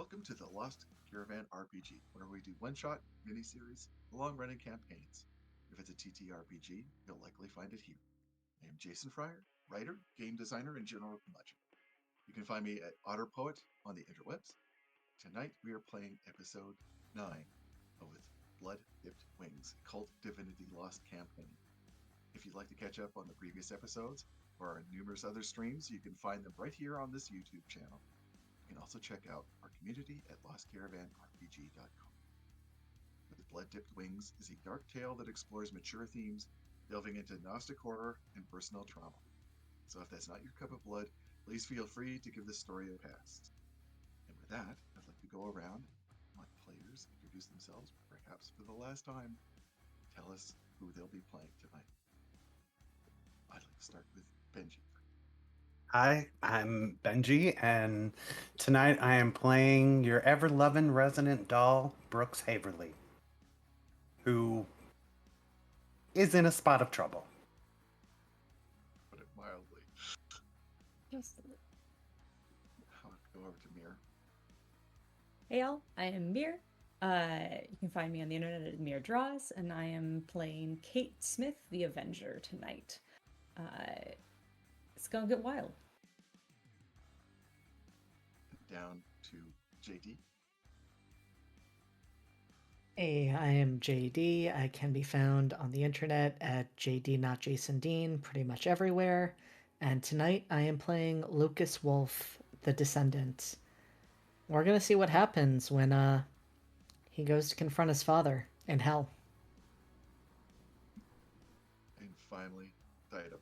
Welcome to the Lost Caravan RPG, where we do one-shot, miniseries, long-running campaigns. If it's a TTRPG, you'll likely find it here. I am Jason Fryer, writer, game designer, and general curmudgeon. You can find me at OtterPoet on the interwebs. Tonight we are playing episode 9 of With Blood-Dipped Wings, KULT Divinity Lost campaign. If you'd like to catch up on the previous episodes or our numerous other streams, you can find them right here on this YouTube channel. You can also check out our community at lostcaravanrpg.com. With Blood-Dipped Wings is a dark tale that explores mature themes, delving into Gnostic horror and personal trauma. So if that's not your cup of blood, please feel free to give this story a pass. And with that, I'd like to go around and let players introduce themselves, perhaps for the last time, tell us who they'll be playing tonight. I'd like to start with Benji. Hi, I'm Benji, and tonight I am playing your ever-loving resident doll, Brooks Haverly, who is in a spot of trouble. Put it mildly. Yes. I'll go over to Mir. Hey all, I am Mir. You can find me on the internet at Mir Draws, and I am playing Kate Smith, the Avenger, tonight. It's gonna get wild. Down to JD. Hey, I am JD. I can be found on the internet at JD Not Jason Dean pretty much everywhere. And tonight I am playing Lucas Wolf, the Descendant. We're gonna see what happens when he goes to confront his father in hell. And finally, Dido.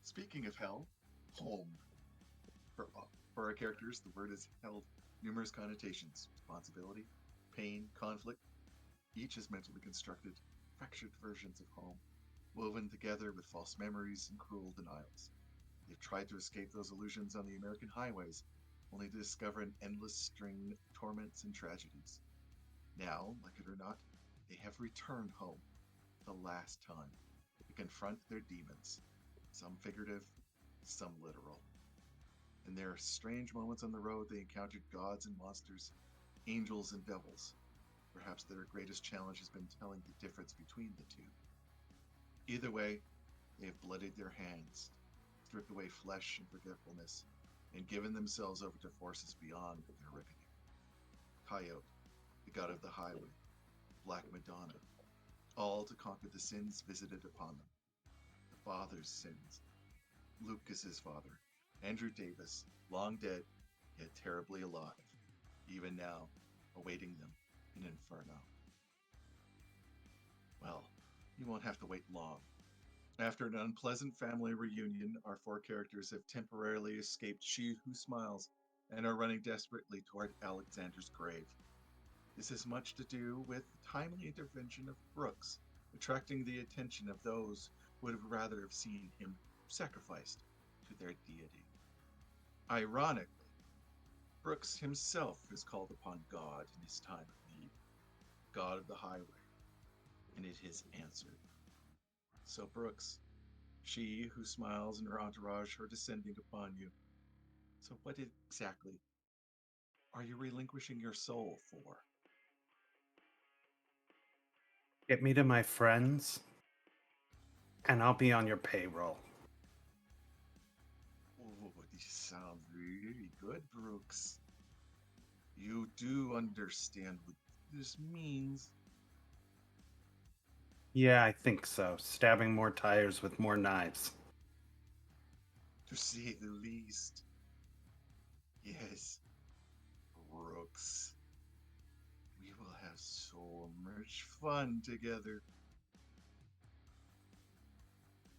Speaking of hell, home. For our characters, the word has held numerous connotations: responsibility, pain, conflict. Each is mentally constructed, fractured versions of home, woven together with false memories and cruel denials. They've tried to escape those illusions on the American highways, only to discover an endless string of torments and tragedies. Now, like it or not, they have returned home, the last time, to confront their demons, some figurative, some literal. In their strange moments on the road, they encountered gods and monsters, angels and devils. Perhaps their greatest challenge has been telling the difference between the two. Either way, they have bloodied their hands, stripped away flesh and forgetfulness, and given themselves over to forces beyond their reckoning. Coyote, the god of the highway, Black Madonna, all to conquer the sins visited upon them. The father's sins. Lucas's father, Andrew Davis, long dead, yet terribly alive, even now, awaiting them in Inferno. Well, you won't have to wait long. After an unpleasant family reunion, our four characters have temporarily escaped She Who Smiles and are running desperately toward Alexander's grave. This has much to do with the timely intervention of Brooks, attracting the attention of those who would rather have seen him sacrificed to their deity. Ironically, Brooks himself has called upon God in his time of need, God of the highway, and it has answered. So, Brooks, She Who Smiles and her entourage are descending upon you. So, what exactly are you relinquishing your soul for? Get me to my friends, and I'll be on your payroll. Oh, these sound really good, Brooks. You do understand what this means. Yeah, I think so. Stabbing more tires with more knives. To say the least. Yes, Brooks. We will have so much fun together.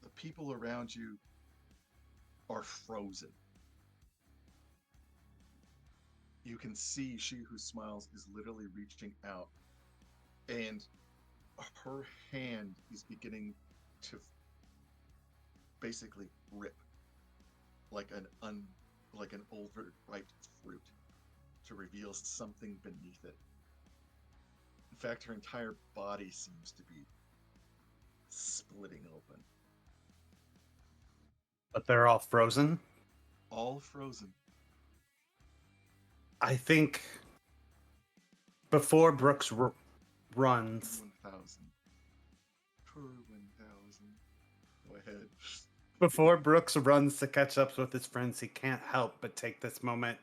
The people around you are frozen. you can see She Who Smiles is literally reaching out, and her hand is beginning to basically rip like like an overripe fruit to reveal something beneath it. In fact, her entire body seems to be splitting open. But they're all frozen. All frozen. I think before Brooks runs, 1,000. Per 1,000. Go ahead. before Brooks runs to catch up with his friends, he can't help but take this moment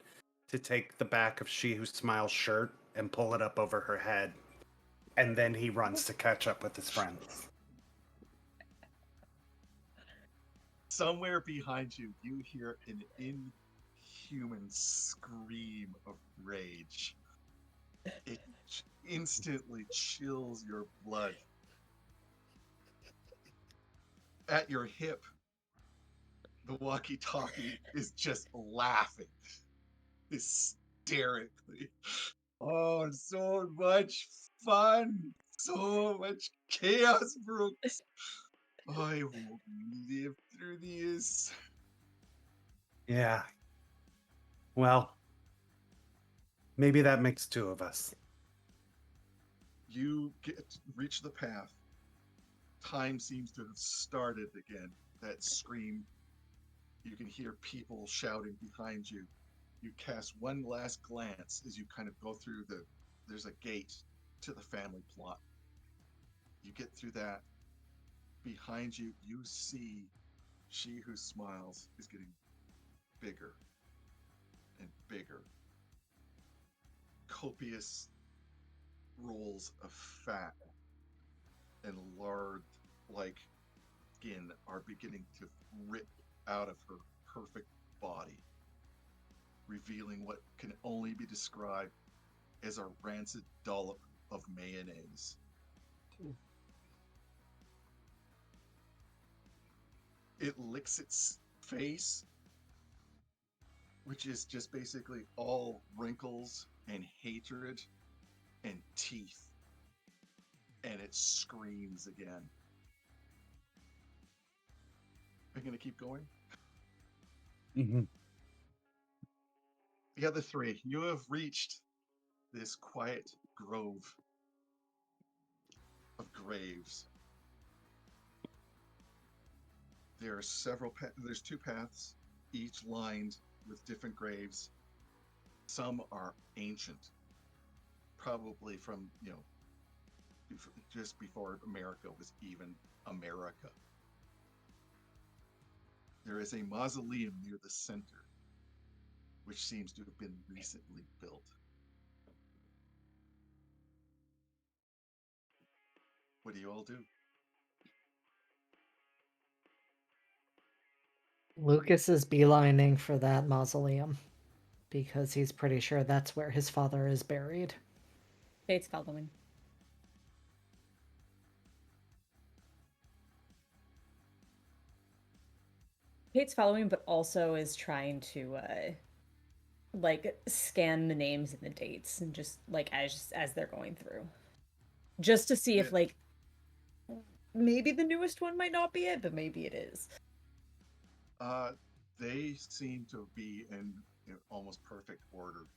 to take the back of She Who Smiles shirt and pull it up over her head. And then he runs to catch up with his friends. Somewhere behind you, you hear an inhuman scream of rage. It instantly chills your blood. At your hip, the walkie-talkie is just laughing hysterically. Oh, so much fun! So much chaos, Brooks! I will live through this. Yeah. Well, maybe that makes two of us. You reach the path. Time seems to have started again. That scream. You can hear people shouting behind you. You cast one last glance as you kind of go through there's a gate to the family plot. You get through that. Behind you, you see She Who Smiles is getting bigger and bigger. Copious rolls of fat and lard like skin are beginning to rip out of her perfect body, revealing what can only be described as a rancid dollop of mayonnaise. It licks its face, which is just basically all wrinkles and hatred and teeth, and it screams again. I'm going to keep going. Mm-hmm. The other three, you have reached this quiet grove of graves. There are there's two paths, each lined with different graves. Some are ancient, probably from, just before America was even America. There is a mausoleum near the center, which seems to have been recently built. What do you all do? Lucas is beelining for that mausoleum because he's pretty sure that's where his father is buried. Fate's following. Fate's following, but also is trying to like scan the names and the dates and just like as they're going through. Just to see if like maybe the newest one might not be it, but maybe it is. They seem to be in almost perfect order,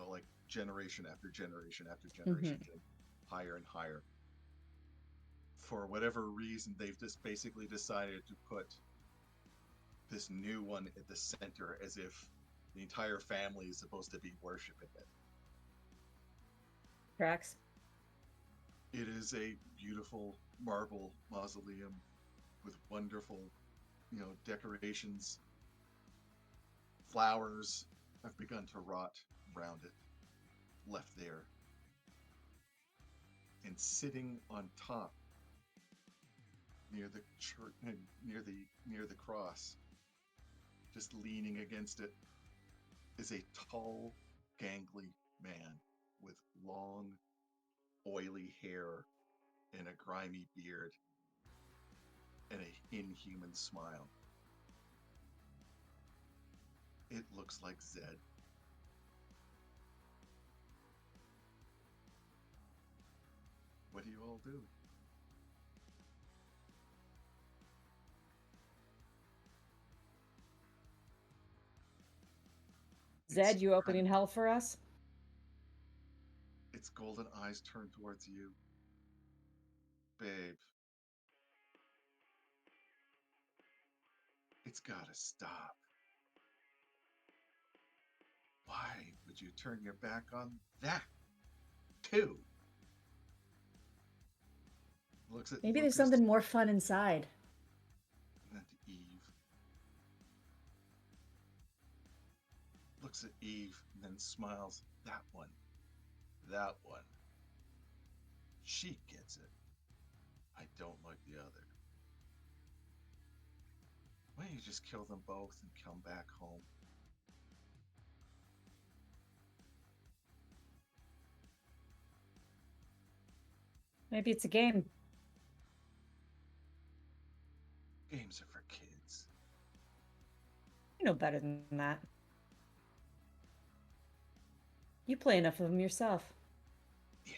like generation after generation after generation, getting higher and higher. For whatever reason, they've just basically decided to put this new one at the center as if the entire family is supposed to be worshiping it. Tracks. It is a beautiful marble mausoleum with wonderful, decorations. Flowers have begun to rot around it, left there. And sitting on top, near the church, near the cross, just leaning against it, is a tall, gangly man with long, oily hair and a grimy beard and an inhuman smile. It looks like Zed. What do you all do? Zed, you opening hell for us? Its golden eyes turn towards you. Babe. It's gotta stop. Why would you turn your back on that, too? Looks at Maybe there's Lucas something more fun inside. and Eve. Looks at Eve and then smiles. That one. That one. She gets it. I don't like the other. Why don't you just kill them both and come back home? Maybe it's a game. Games are for kids. You know better than that. You play enough of them yourself. Yeah.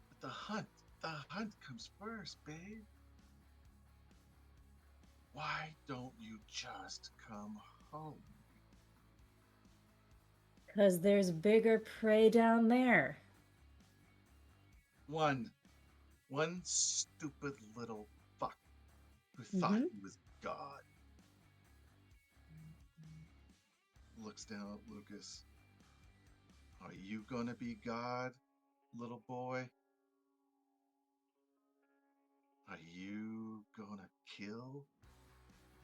But the hunt comes first, babe. Why don't you just come home? Because there's bigger prey down there. One stupid little fuck who thought he was God. Looks down at Lucas. Are you gonna be God, little boy? Are you gonna kill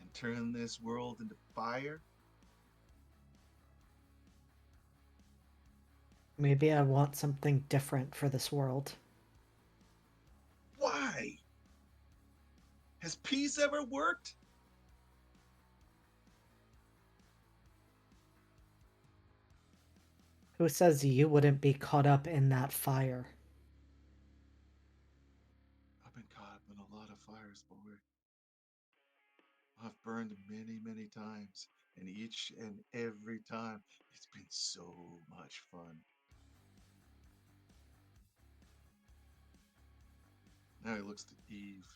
and turn this world into fire? Maybe I want something different for this world. Why? Has peace ever worked? Who says you wouldn't be caught up in that fire? I've been caught up in a lot of fires, boy. I've burned many, many times, and each and every time it's been so much fun. Now he looks to Eve,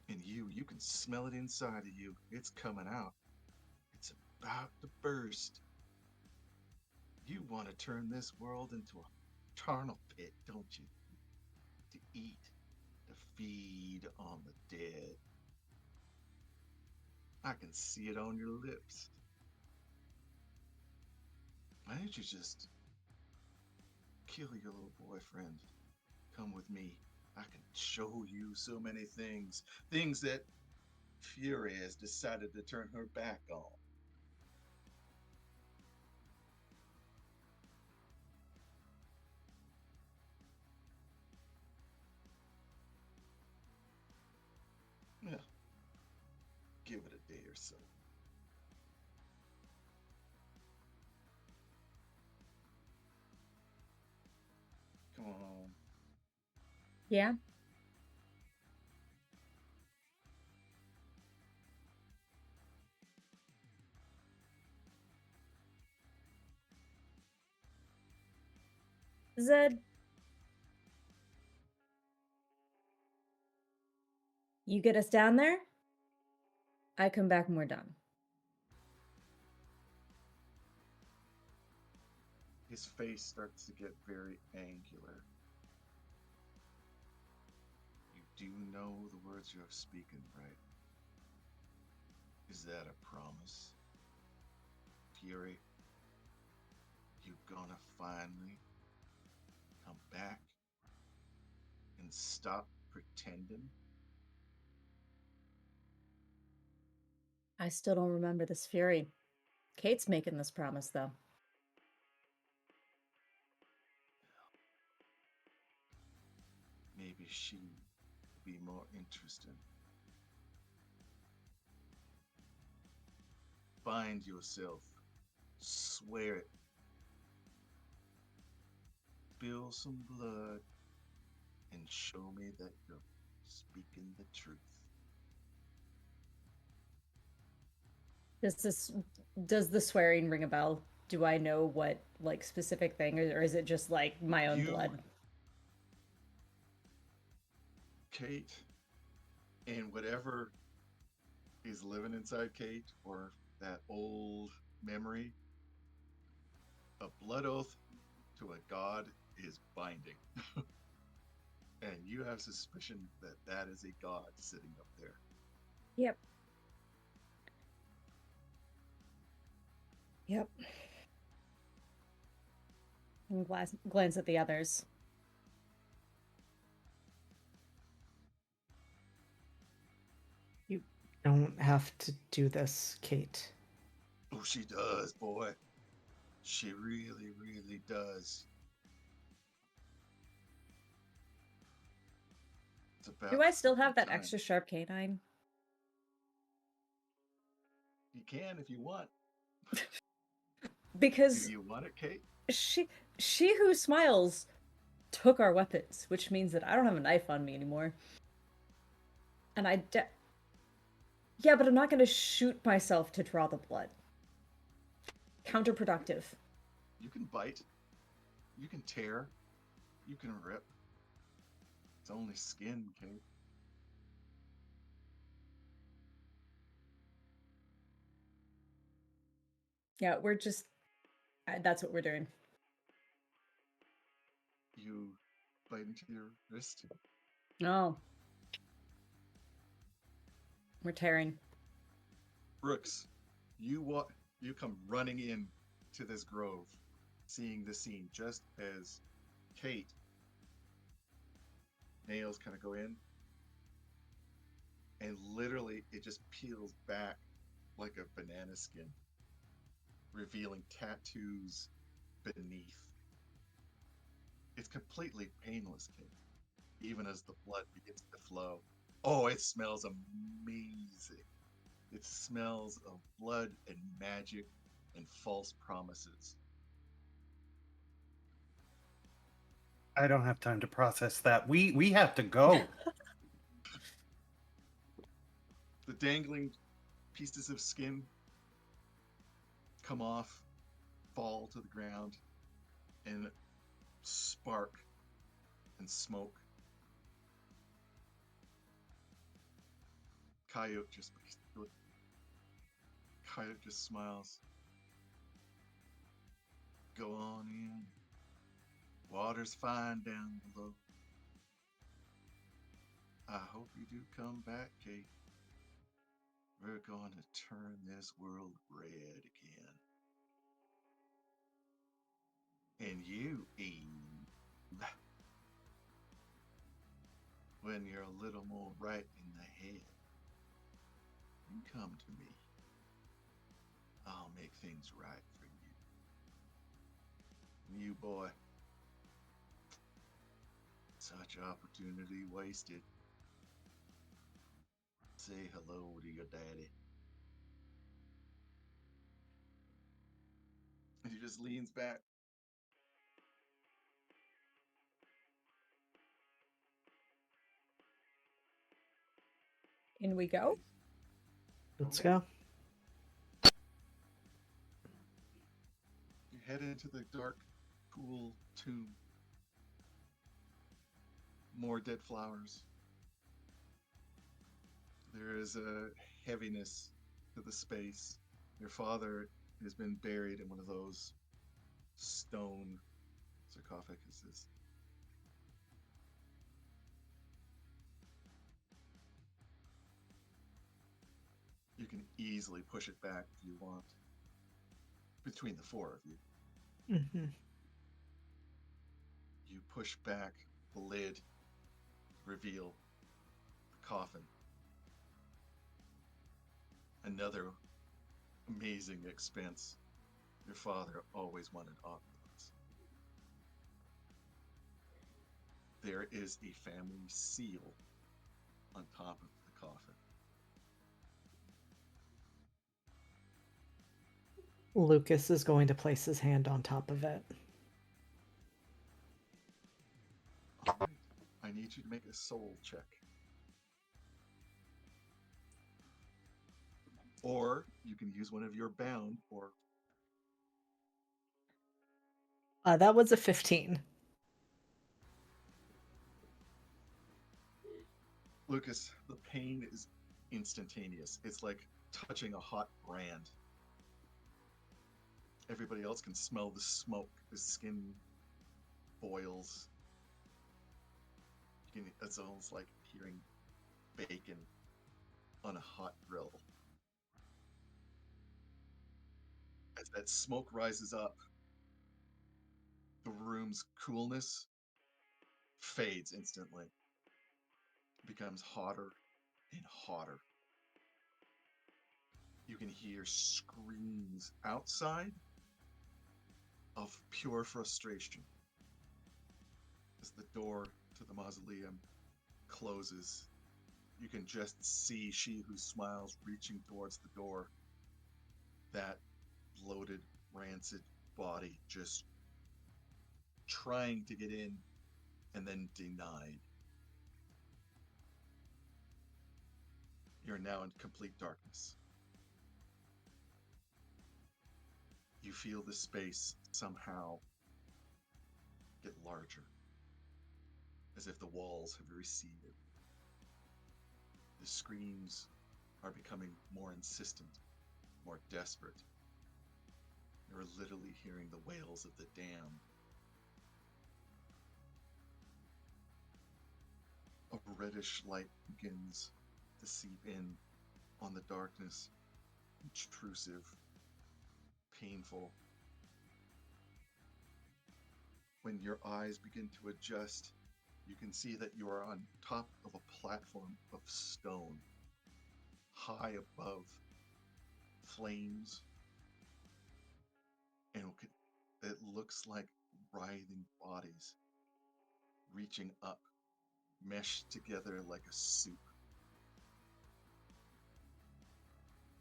and you can smell it inside of you. It's coming out. It's about to burst. You want to turn this world into a charnel pit, don't you? To eat, to feed on the dead. I can see it on your lips. Why don't you just kill your little boyfriend? Come with me. I can show you so many things. Things that Fury has decided to turn her back on. Well, give it a day or so. Come on. Yeah? Zed, you get us down there, I come back and we're done. His face starts to get very angular. You do know the words you have spoken, right? Is that a promise? Fury, you gonna finally come back and stop pretending? I still don't remember this Fury. Kate's making this promise, though. Maybe she will be more interested. Find yourself. Swear it. Spill some blood and show me that you're speaking the truth. Does the swearing ring a bell? Do I know what like specific thing, or is it just like my own You blood? Kate, and whatever is living inside Kate, or that old memory, a blood oath to a god is binding. And you have suspicion that that is a god sitting up there. Yep. Yep. And glance at the others. You don't have to do this, Kate. Oh, she does, boy. She really, really does. It's about Do I still have that time. extra sharp canine? You can if you want. Do Because you want it, Kate? she who smiles took our weapons, which means that I don't have a knife on me anymore. And yeah, but I'm not going to shoot myself to draw the blood. Counterproductive. You can bite. You can tear. You can rip. It's only skin, Kate. Yeah, we're just... that's what we're doing. You bite into your wrist. No. We're tearing. Brooks, you come running in to this grove, seeing the scene just as Kate nails kind of go in, and literally it just peels back like a banana skin, revealing tattoos beneath. It's completely painless, Kate, even as the blood begins to flow. Oh, it smells amazing. It smells of blood and magic and false promises. I don't have time to process that. We have to go. The dangling pieces of skin come off, fall to the ground, and spark and smoke. Coyote just smiles. Go on in. Water's fine down below. I hope you do come back, Kate. We're going to turn this world red again. And you, Eve, when you're a little more right in the head, you come to me. I'll make things right for you. You, boy, such opportunity wasted. Say hello to your daddy. And he just leans back. In we go. Let's Okay. go. You head into the dark, cool tomb. More dead flowers. There is a heaviness to the space. Your father has been buried in one of those stone sarcophaguses. You can easily push it back if you want. Between the four of you. Mm-hmm. You push back the lid, reveal the coffin. Another amazing expense. Your father always wanted opulence. There is a family seal on top of the coffin. Lucas is going to place his hand on top of it. All right. I need you to make a soul check. Or you can use one of your bound or That was a 15. Lucas, the pain is instantaneous. It's like touching a hot brand. Everybody else can smell the smoke. The skin boils. It's almost like hearing bacon on a hot grill. As that smoke rises up, the room's coolness fades instantly. It becomes hotter and hotter. You can hear screams outside of pure frustration as the door to the mausoleum closes. You can just see She Who Smiles reaching towards the door. That bloated, rancid body just trying to get in and then denied. You're now in complete darkness. You feel the space somehow get larger, as if the walls have receded. The screams are becoming more insistent, more desperate. You're literally hearing the wails of the damned. A reddish light begins to seep in on the darkness, intrusive, painful. When your eyes begin to adjust, you can see that you are on top of a platform of stone, high above flames, and it looks like writhing bodies reaching up, meshed together like a soup.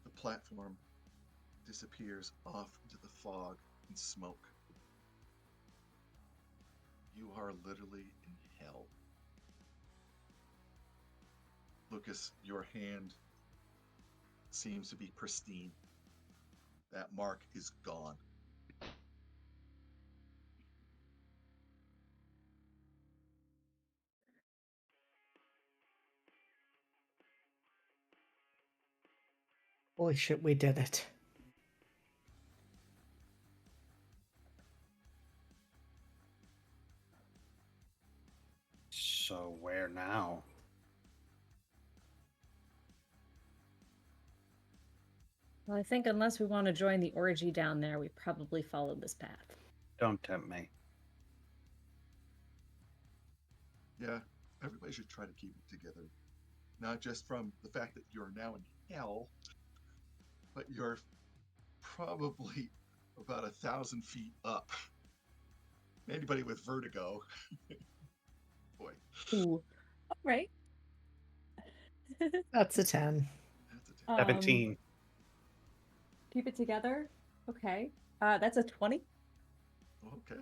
The platform disappears off into the fog and smoke. You are literally in hell. Lucas, your hand seems to be pristine. That mark is gone. Holy shit, we did it. So where now? Well, I think unless we want to join the orgy down there, we probably follow this path. Don't tempt me. Yeah, everybody should try to keep it together. Not just from the fact that you're now in hell, but you're probably about 1,000 feet up. Anybody with vertigo, boy, Ooh. All right. That's a 10. that's a 17. Keep it together. Okay. That's a 20. okay.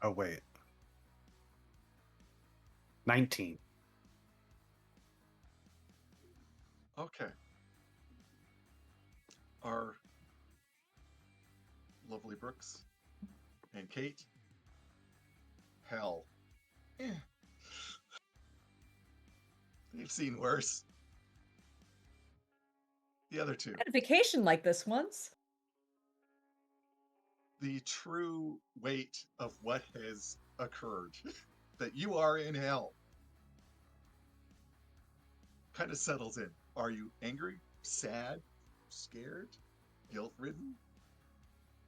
Oh, wait. 19. Okay. Our lovely Brooks and Kate, hell. Eh. They've seen worse. The other two, I had a vacation like this once. the true weight of what has occurred, that you are in hell, kind of settles in. Are you angry, sad, scared, guilt-ridden,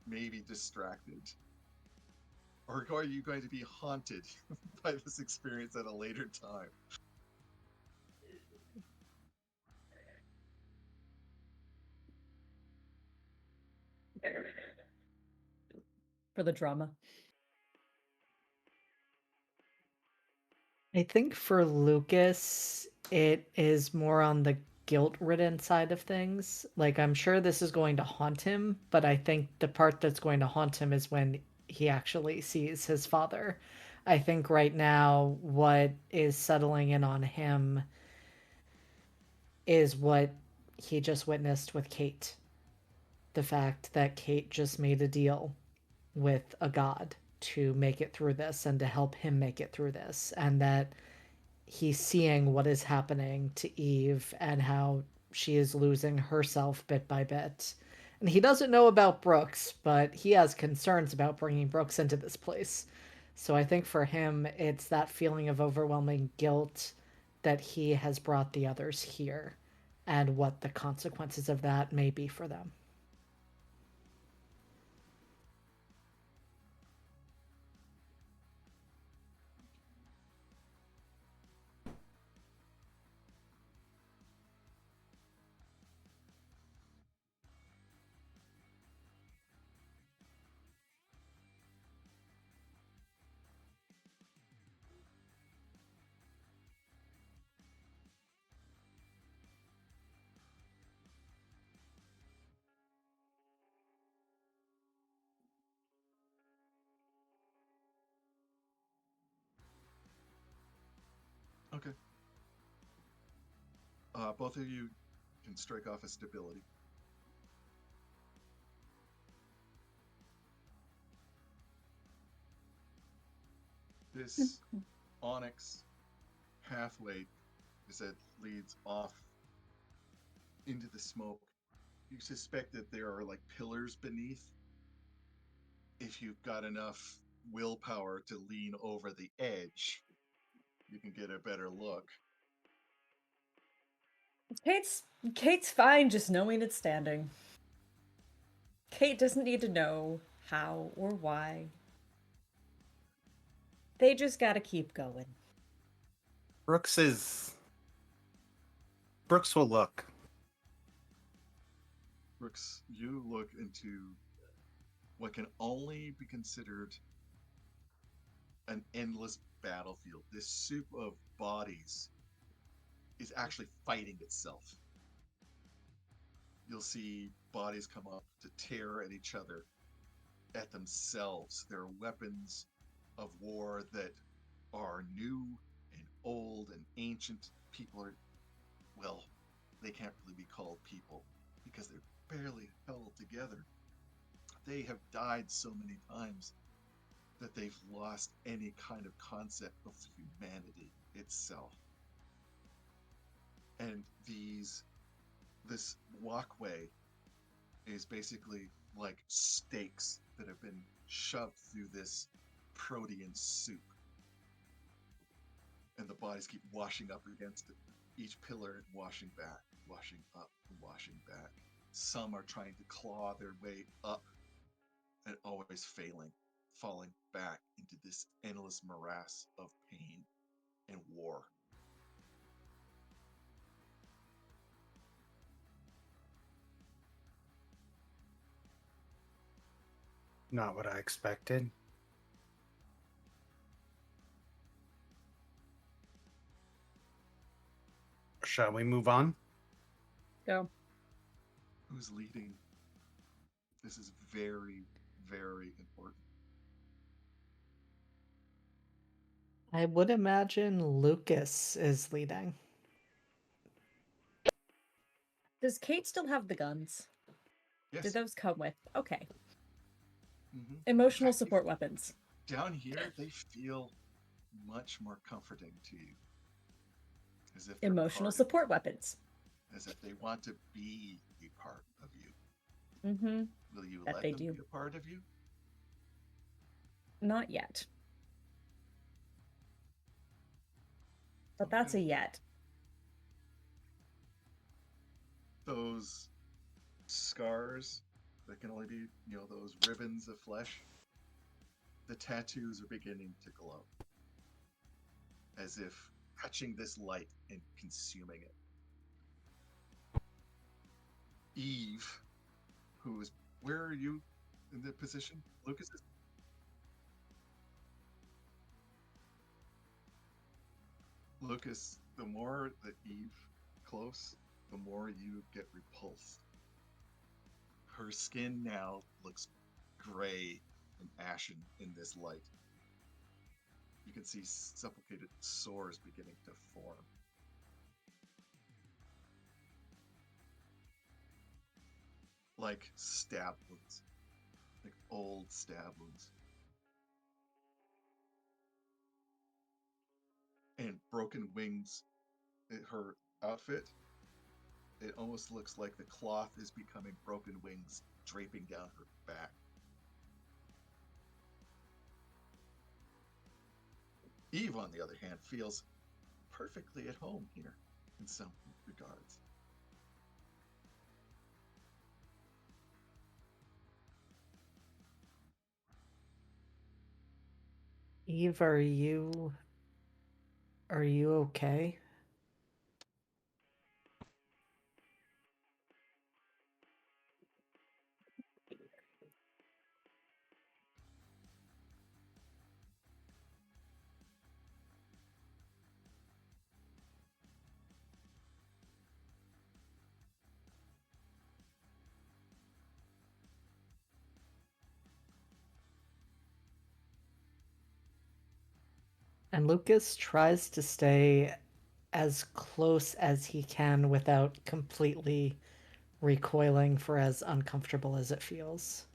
maybe distracted? Or are you going to be haunted by this experience at a later time? For the drama. I think for Lucas, it is more on the guilt-ridden side of things. Like, I'm sure this is going to haunt him, but I think the part that's going to haunt him is when he actually sees his father. I think right now, what is settling in on him is what he just witnessed with Kate. The fact that Kate just made a deal with a god to make it through this and to help him make it through this, and that he's seeing what is happening to Eve and how she is losing herself bit by bit. And he doesn't know about Brooks, but he has concerns about bringing Brooks into this place. So I think for him, it's that feeling of overwhelming guilt that he has brought the others here and what the consequences of that may be for them. Okay. Both of you can strike off a stability. This onyx pathway, as it leads off into the smoke, you suspect that there are like pillars beneath. If you've got enough willpower to lean over the edge, you can get a better look. Kate's fine just knowing it's standing. Kate doesn't need to know how or why. They just gotta keep going. Brooks will look. Brooks, you look into what can only be considered an endless battlefield. This soup of bodies is actually fighting itself. You'll see bodies come up to tear at each other, at themselves. There are weapons of war that are new and old and ancient. People are, well, they can't really be called people because they're barely held together. They have died so many times that they've lost any kind of concept of humanity itself. And this walkway is basically like stakes that have been shoved through this protean soup. And the bodies keep washing up against it, each pillar and washing back, washing up and washing back. Some are trying to claw their way up and always failing, falling back into this endless morass of pain and war. Not what I expected. Shall we move on? Go. Who's leading? This is very, very important. I would imagine Lucas is leading. Does Kate still have the guns? Yes. Did those come with? Okay. Mm-hmm. Emotional support weapons. Down here, they feel much more comforting to you. As if they're Emotional part support of you, weapons. as if they want to be a part of you. Mm-hmm. Will you That let they them do. be a part of you? Not yet. But that's a Okay. yet. Those scars that can only be, those ribbons of flesh, the tattoos are beginning to glow. As if touching this light and consuming it. Eve, where are you in the position? Lucas is. Lucas, the more that Eve close, the more you get repulsed. Her skin now looks gray and ashen in this light. You can see suffocated sores beginning to form. Like stab wounds. Like old stab wounds. And broken wings, her outfit, it almost looks like the cloth is becoming broken wings draping down her back. Eve, on the other hand, feels perfectly at home here in some regards. Eve, are you okay? And Lucas tries to stay as close as he can without completely recoiling for as uncomfortable as it feels.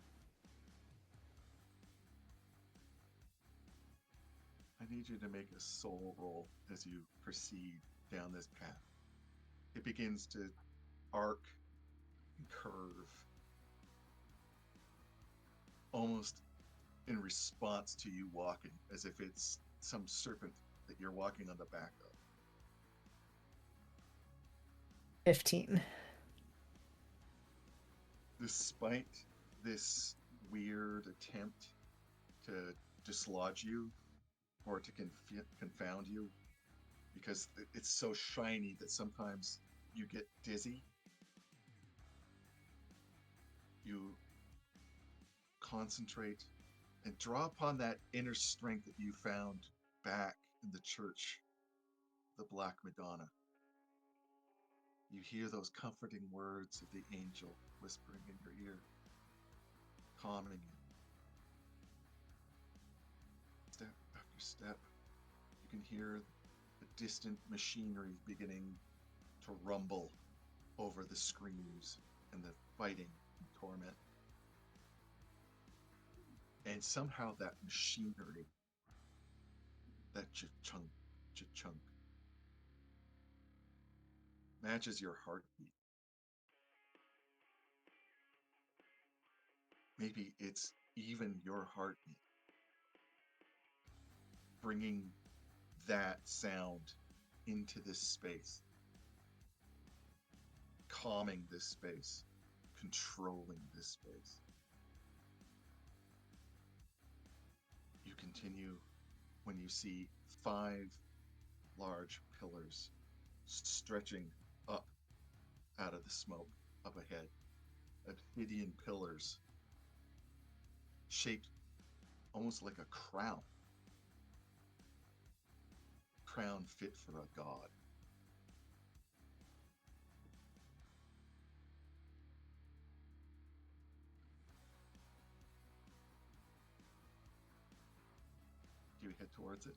I need you to make a soul roll as you proceed down this path. It begins to arc and curve, almost in response to you walking, as if it's some serpent that you're walking on the back of. 15. Despite this weird attempt to dislodge you or to confound you, because it's so shiny that sometimes you get dizzy, you concentrate and draw upon that inner strength that you found back in the church, the Black Madonna. You hear those comforting words of the angel whispering in your ear, calming you. Step after step, you can hear the distant machinery beginning to rumble over the screams and the fighting and torment. And somehow that machinery, that cha-chunk, cha-chunk, matches your heartbeat. Maybe it's even your heartbeat, bringing that sound into this space, calming this space, controlling this space. You continue when you see 5 large pillars stretching up out of the smoke up ahead. Obsidian pillars shaped almost like a crown. Crown fit for a god. Do you head towards it?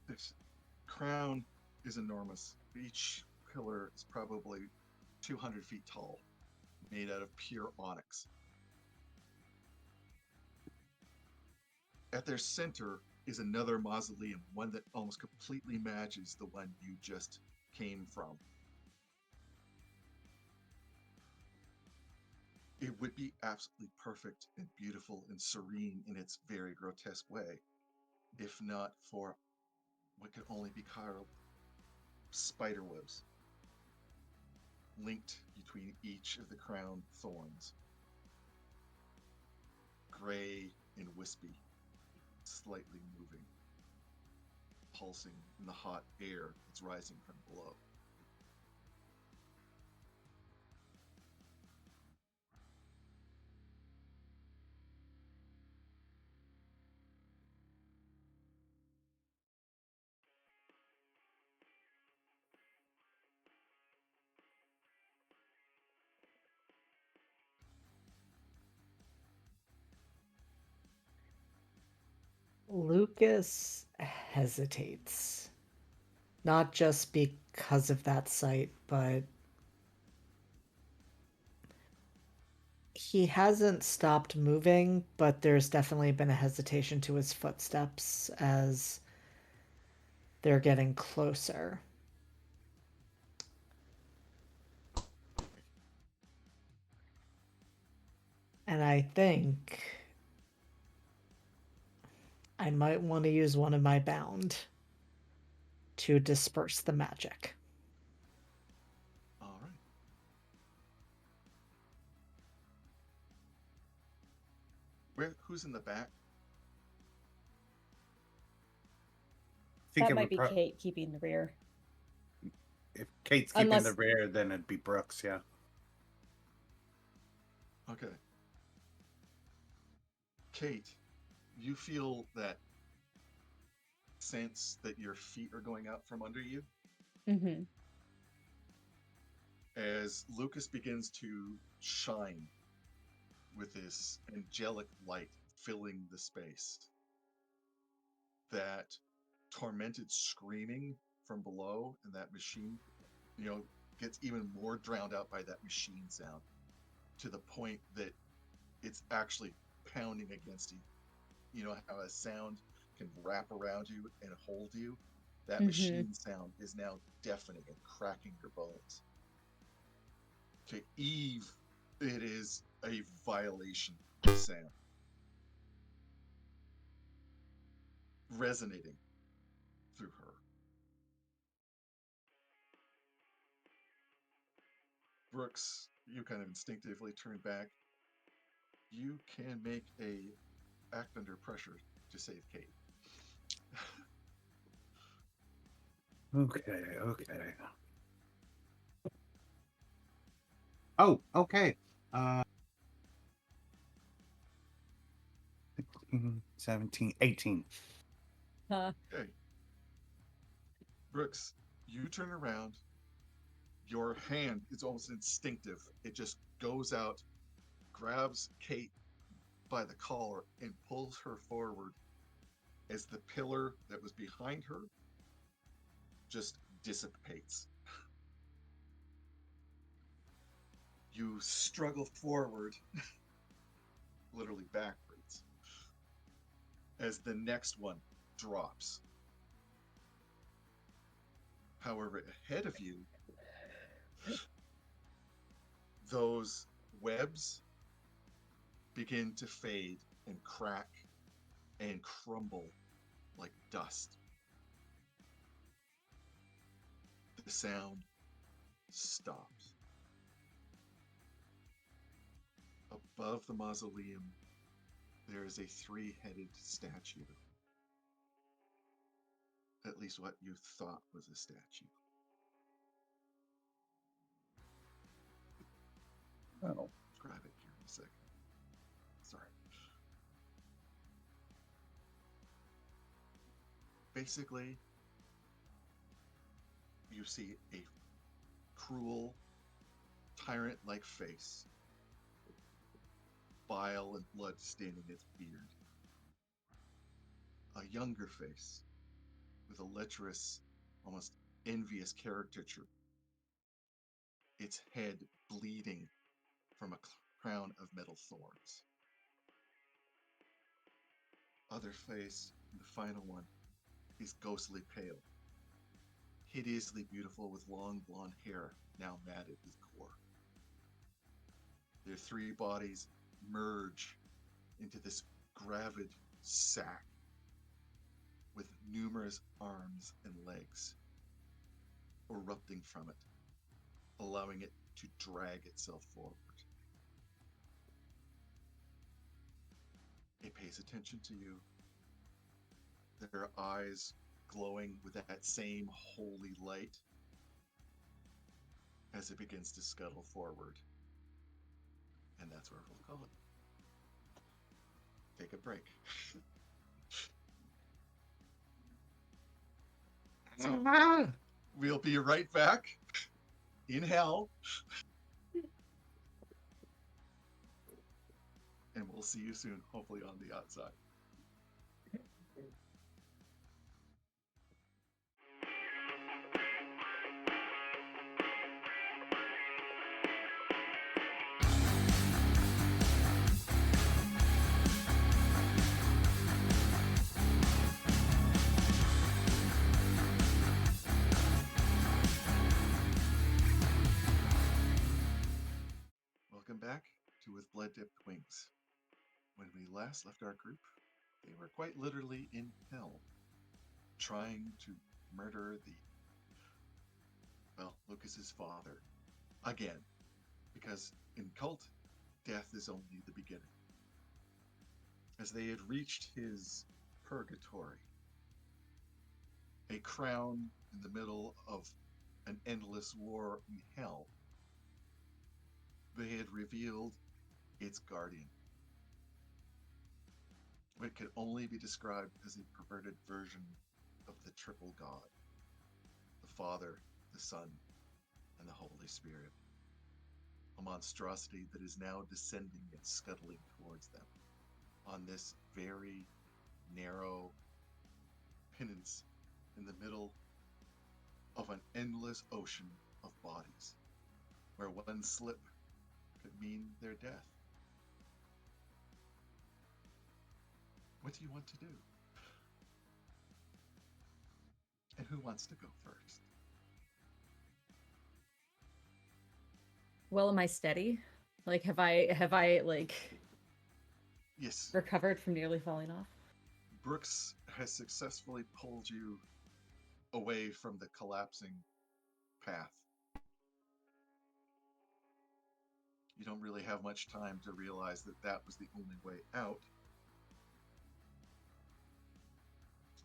This crown is enormous. Each pillar is probably 200 feet tall, made out of pure onyx. At their center is another mausoleum, one that almost completely matches the one you just came from. It would be absolutely perfect and beautiful and serene in its very grotesque way, if not for what could only be called spiderwebs linked between each of the crown thorns. Gray and wispy, slightly moving, pulsing in the hot air that's rising from below. Lucas hesitates. not just because of that site, but he hasn't stopped moving, but there's definitely been a hesitation to his footsteps as they're getting closer. And I think I might want to use one of my bound to disperse the magic. All right. Who's in the back? I think That it might would be Kate keeping the rear. if Kate's keeping the Unless- rear, then it'd be Brooks, yeah. Okay. Kate, you feel that sense that your feet are going out from under you Mm-hmm. as Lucas begins to shine with this angelic light filling the space. That tormented screaming from below and that machine, gets even more drowned out by that machine sound to the point that it's actually pounding against you. You know how a sound can wrap around you and hold you? That machine sound is now deafening and cracking your bones. To Eve, it is a violation sound. Resonating through her. Brooks, you kind of instinctively turn back. You can make a act under pressure to save Kate. Okay. Oh, okay. 16, 17, 18. Huh. Okay. Brooks, you turn around. Your hand is almost instinctive. It just goes out, grabs Kate by the collar, and pulls her forward as the pillar that was behind her just dissipates. You struggle forward, literally backwards, as the next one drops. However, ahead of you, those webs begin to fade and crack and crumble like dust. The sound stops. Above the mausoleum, there is a three-headed statue. At least what you thought was a statue. Oh. Grab it here in a second. Sorry. Basically, you see a cruel, tyrant-like face, bile and blood staining its beard. A younger face with a lecherous, almost envious caricature. Its head bleeding from a crown of metal thorns. Other face, the final one, is ghostly pale, hideously beautiful with long blonde hair now matted with gore. Their three bodies merge into this gravid sack with numerous arms and legs erupting from it, allowing it to drag itself forward. It pays attention to you. Their eyes glowing with that same holy light as it begins to scuttle forward. And that's where we'll call it. Take a break. We'll be right back in hell. And we'll see you soon, hopefully on the outside. to With Blood-Dipped Wings. When we last left our group, they were quite literally in hell, trying to murder Lucas's father. Again, because in KULT, death is only the beginning. As they had reached his purgatory, a crown in the middle of an endless war in hell, they had revealed its guardian. It could only be described as a perverted version of the triple God, the Father, the Son, and the Holy Spirit. A monstrosity that is now descending and scuttling towards them on this very narrow pinnace in the middle of an endless ocean of bodies, where one slip could mean their death. What do you want to do? And who wants to go first? Well, am I steady? Like, have I like Yes. recovered from nearly falling off? Brooks has successfully pulled you away from the collapsing path. You don't really have much time to realize that that was the only way out.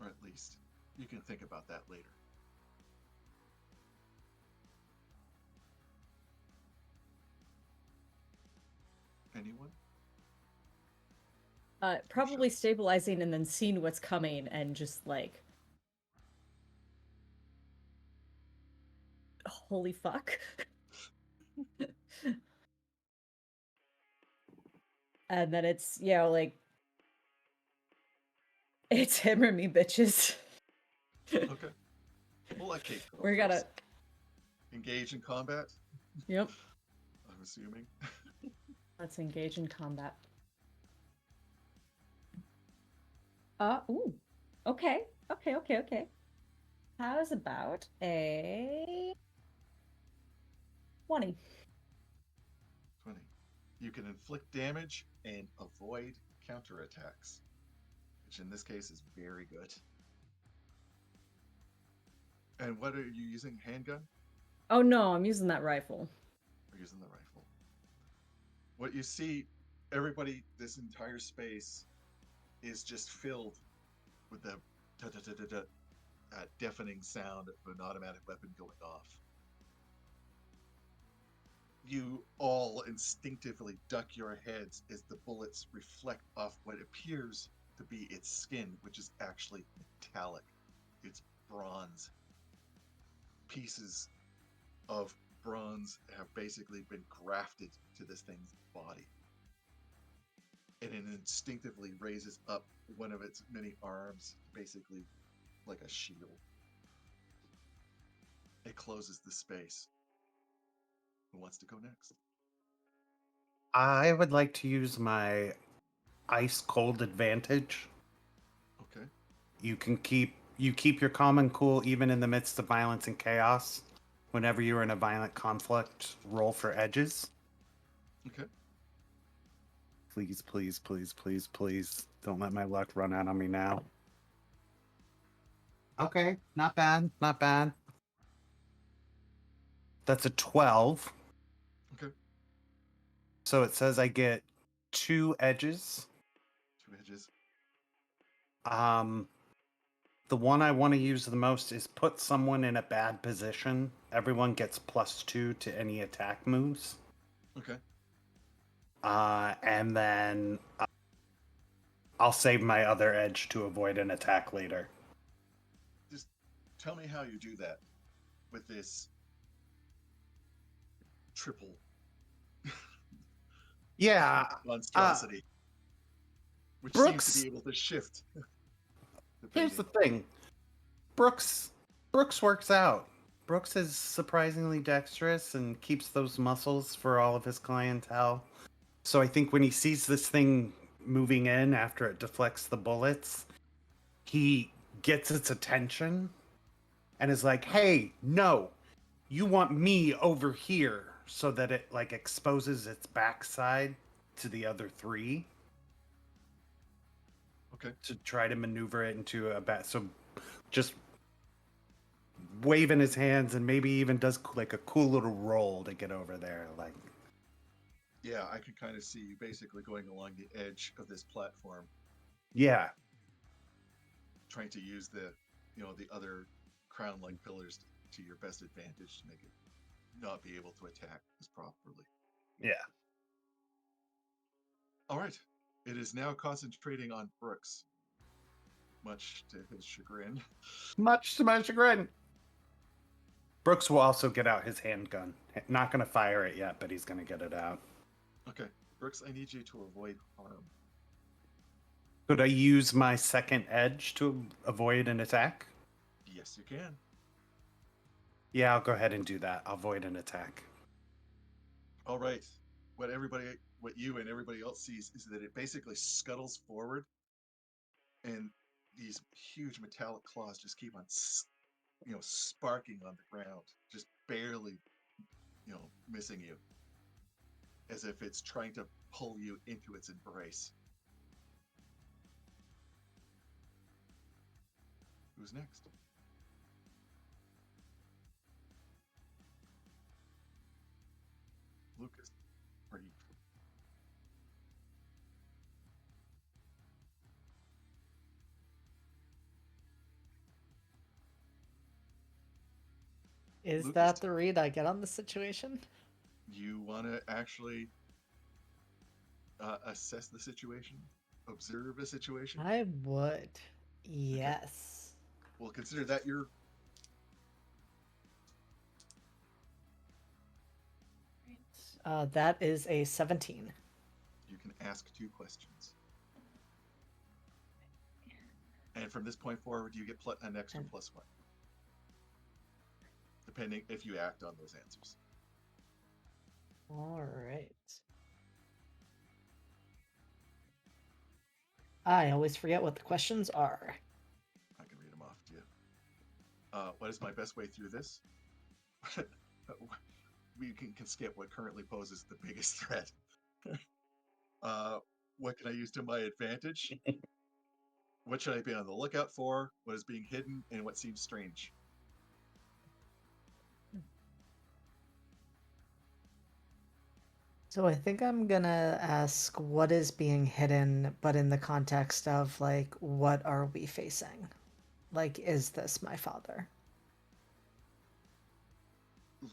Or at least, you can think about that later. Anyone? Probably stabilizing and then seeing what's coming and just like, holy fuck. And then it's, like, it's him or me, bitches. Okay. We'll let Kate go We gotta, first. Engage in combat, yep. I'm assuming. Let's engage in combat. Ooh. Okay. How's about a 20? 20. You can inflict damage and avoid counterattacks, which in this case is very good. And what are you using? Handgun? Oh no, I'm using that rifle. Or using the rifle? What you see, everybody, this entire space is just filled with the deafening sound of an automatic weapon going off. You all instinctively duck your heads as the bullets reflect off what appears to be its skin, which is actually metallic. It's bronze. Pieces of bronze have basically been grafted to this thing's body. And it instinctively raises up one of its many arms, basically like a shield. It closes the space. Who wants to go next? I would like to use my ice cold advantage. Okay. You keep your calm and cool even in the midst of violence and chaos. Whenever you're in a violent conflict, roll for edges. Okay. Please, please, please, please, please. Don't let my luck run out on me now. Okay, not bad, not bad. That's a 12. Okay. So it says I get 2 edges. 2 edges. The one I want to use the most is put someone in a bad position. Everyone gets +2 to any attack moves. Okay. And then I'll save my other edge to avoid an attack later. Just tell me how you do that with this triple Yeah. monstrosity, which Brooks, seems to be able to shift. here's the thing. Brooks works out. Brooks is surprisingly dexterous and keeps those muscles for all of his clientele. So I think when he sees this thing moving in after it deflects the bullets, he gets its attention and is like, hey, no, you want me over here. so that it like exposes its backside to the other three Okay. to try to maneuver it into a bat. So just waving his hands and maybe even does like a cool little roll to get over there. Like, Yeah, I can kind of see you basically going along the edge of this platform, yeah, trying to use the other crown-like pillars to your best advantage to make it not be able to attack as properly. yeah. All right. It is now concentrating on Brooks, much to his chagrin. Much to my chagrin. Brooks will also get out his handgun. Not going to fire it yet, but he's going to get it out. Okay. Brooks, I need you to avoid harm. Could I use my second edge to avoid an attack? Yes, you can. Yeah, I'll go ahead and do that. I'll avoid an attack. All right. What you and everybody else sees is that it basically scuttles forward, and these huge metallic claws just keep on, sparking on the ground, just barely, missing you, as if it's trying to pull you into its embrace. Who's next? Lucas, are you? Is Lucas, that the read I get on the situation? you want to actually assess the situation, observe a situation? I would. Yes. We'll consider that your. That is a 17. You can ask 2 questions. And from this point forward, you get an extra +1. Depending if you act on those answers. All right. I always forget what the questions are. I can read them off to you. What is my best way through this? We can skip what currently poses the biggest threat. What can I use to my advantage? What should I be on the lookout for? What is being hidden? And what seems strange? So I think I'm gonna ask what is being hidden, but in the context of like, what are we facing? Like, is this my father?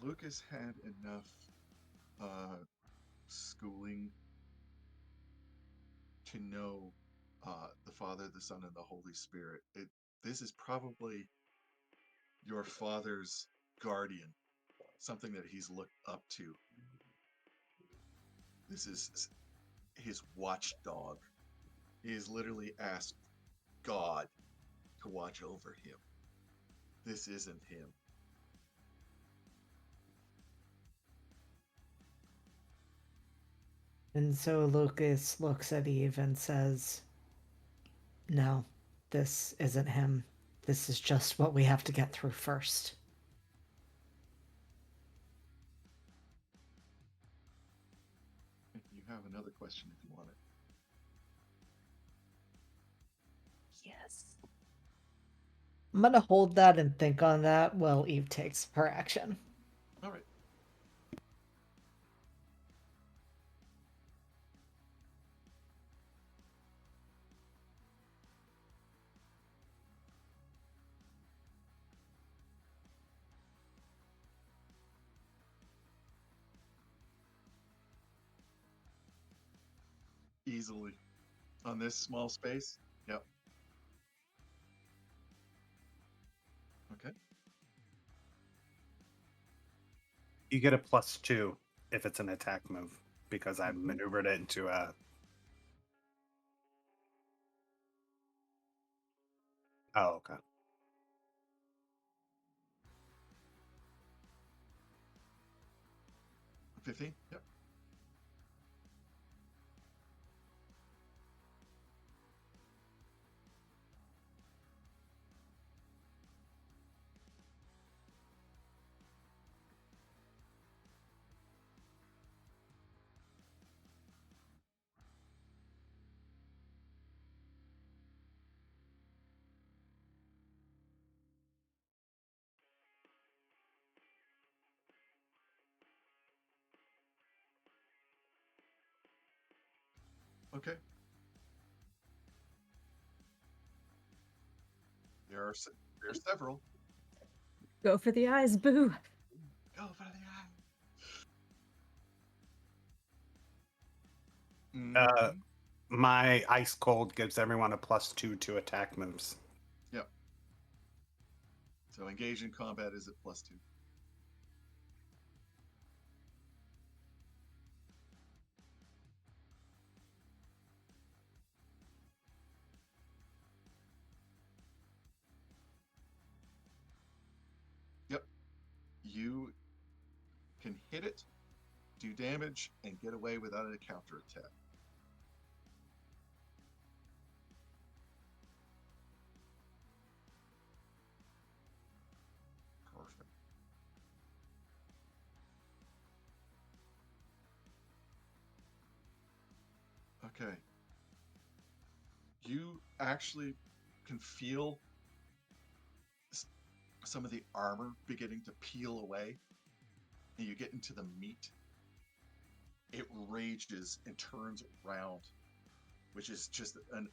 Lucas had enough schooling to know the Father, the Son, and the Holy Spirit. This is probably your father's guardian, something that he's looked up to. This is his watchdog. He has literally asked God to watch over him. This isn't him. And so Lucas looks at Eve and says, no, this isn't him. This is just what we have to get through first. You have another question if you want it. Yes. I'm gonna hold that and think on that while Eve takes her action. All right. Easily. On this small space? Yep. Okay. You get a +2 if it's an attack move because I maneuvered it into a. Oh, okay. $15? Yep. Okay. There are several. Go for the eyes, boo. Go for the eye. Mhm. Uh, my ice cold gives everyone a +2 to attack moves. Yep. So engage in combat is at +2. Yep. You can hit it, do damage, and get away without a counterattack. Perfect. Okay. You actually can feel some of the armor beginning to peel away, and you get into the meat. It rages and turns around, which is just an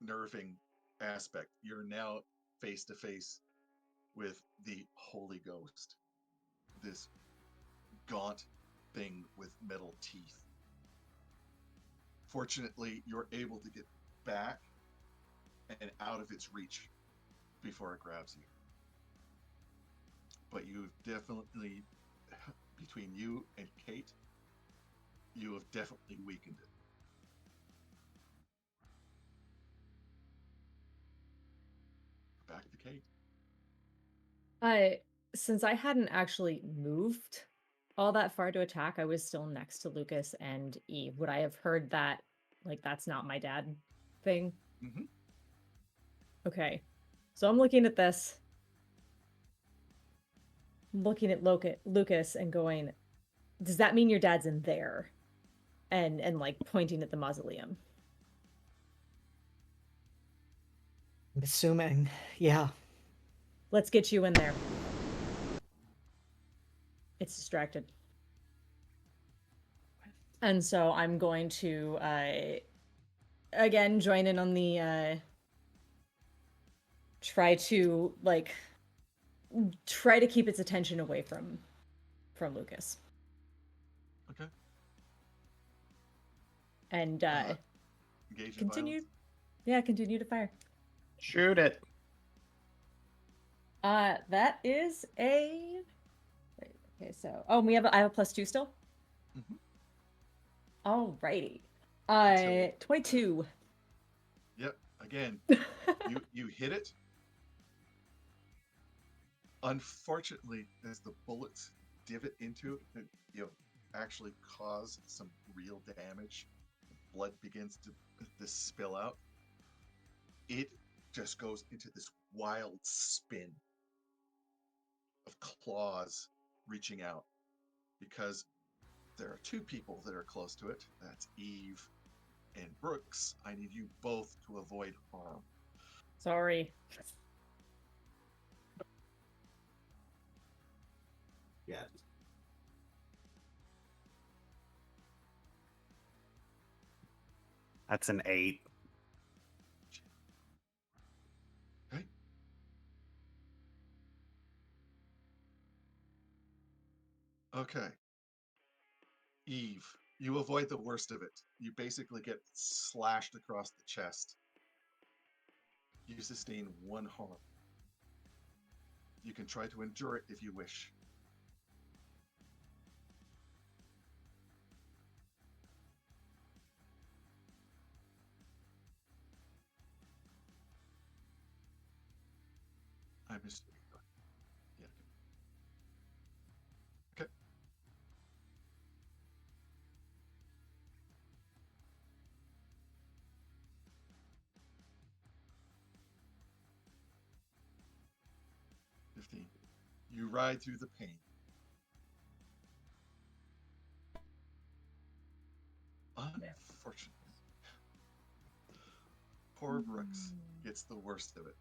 unnerving aspect. You're now face to face with the Holy Ghost, this gaunt thing with metal teeth. Fortunately, you're able to get back and out of its reach before it grabs you. But you've definitely, between you and Kate, you have definitely weakened it. Back to Kate. Since I hadn't actually moved all that far to attack, I was still next to Lucas and Eve. Would I have heard that, like, that's not my dad thing? Mm-hmm. Okay. So I'm looking at this, looking at Lucas and going, does that mean your dad's in there? And like pointing at the mausoleum. I'm assuming, yeah. Let's get you in there. It's distracted. And so I'm going to again join in on the try to keep its attention away from Lucas. Okay. And Engage in continue. violence. Yeah, continue to fire. Shoot it. That is a. Wait, okay, so I have a +2 still. Mm-hmm. Alrighty. Until- 22. Yep. Again, you hit it. Unfortunately, as the bullets divot into it, actually cause some real damage. Blood begins to spill out. It just goes into this wild spin of claws reaching out, because there are two people that are close to it. That's Eve and Brooks. I need you both to avoid harm. Sorry. Yeah. That's an 8. Okay. Okay. Eve, you avoid the worst of it. You basically get slashed across the chest. You sustain 1 harm. You can try to endure it if you wish. I missed it. Yeah. Okay. Okay. 15. You ride through the pain. Unfortunately, poor Brooks gets the worst of it.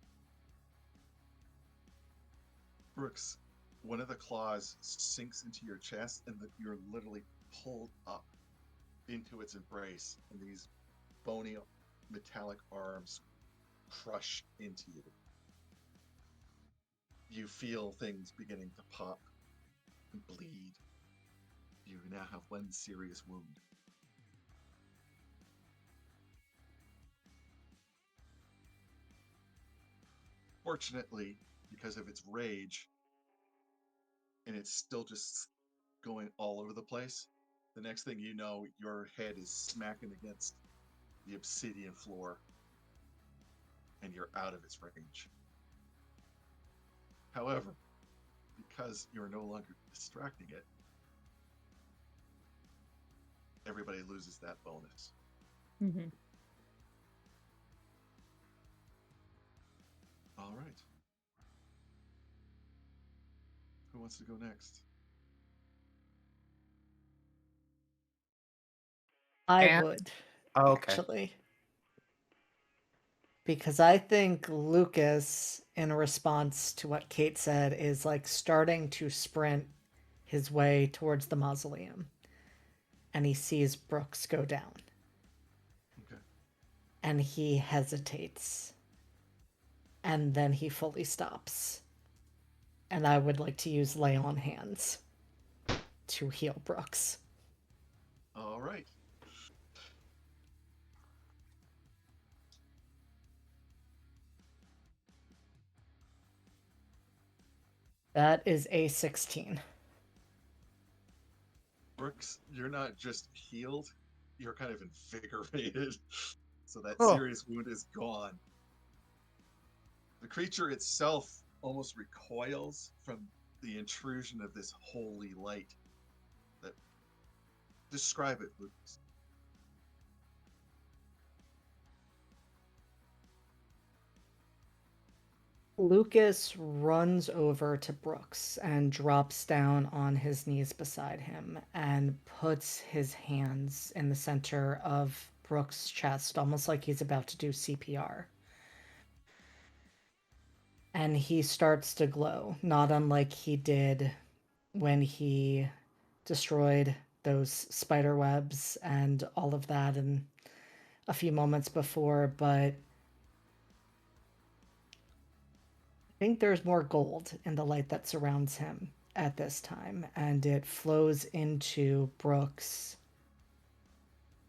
Brooks, one of the claws sinks into your chest, and you're literally pulled up into its embrace, and these bony metallic arms crush into you. You feel things beginning to pop and bleed. You now have one serious wound. Fortunately, because of its rage, and it's still just going all over the place, the next thing you know, your head is smacking against the obsidian floor, and you're out of its range. However, because you're no longer distracting it, everybody loses that bonus. Mm-hmm. All right. Who wants to go next? I And- would, Oh, okay. actually. Because I think Lucas, in response to what Kate said, is like starting to sprint his way towards the mausoleum. And he sees Brooks go down. Okay. And he hesitates. And then he fully stops. And I would like to use Lay on Hands to heal Brooks. All right. That is a 16. Brooks, you're not just healed, you're kind of invigorated. So that Oh. serious wound is gone. The creature itself almost recoils from the intrusion of this holy light. Describe it, Lucas. Lucas runs over to Brooks and drops down on his knees beside him and puts his hands in the center of Brooks' chest, almost like he's about to do CPR. And he starts to glow, not unlike he did when he destroyed those spider webs and all of that in a few moments before, but I think there's more gold in the light that surrounds him at this time, and it flows into Brooks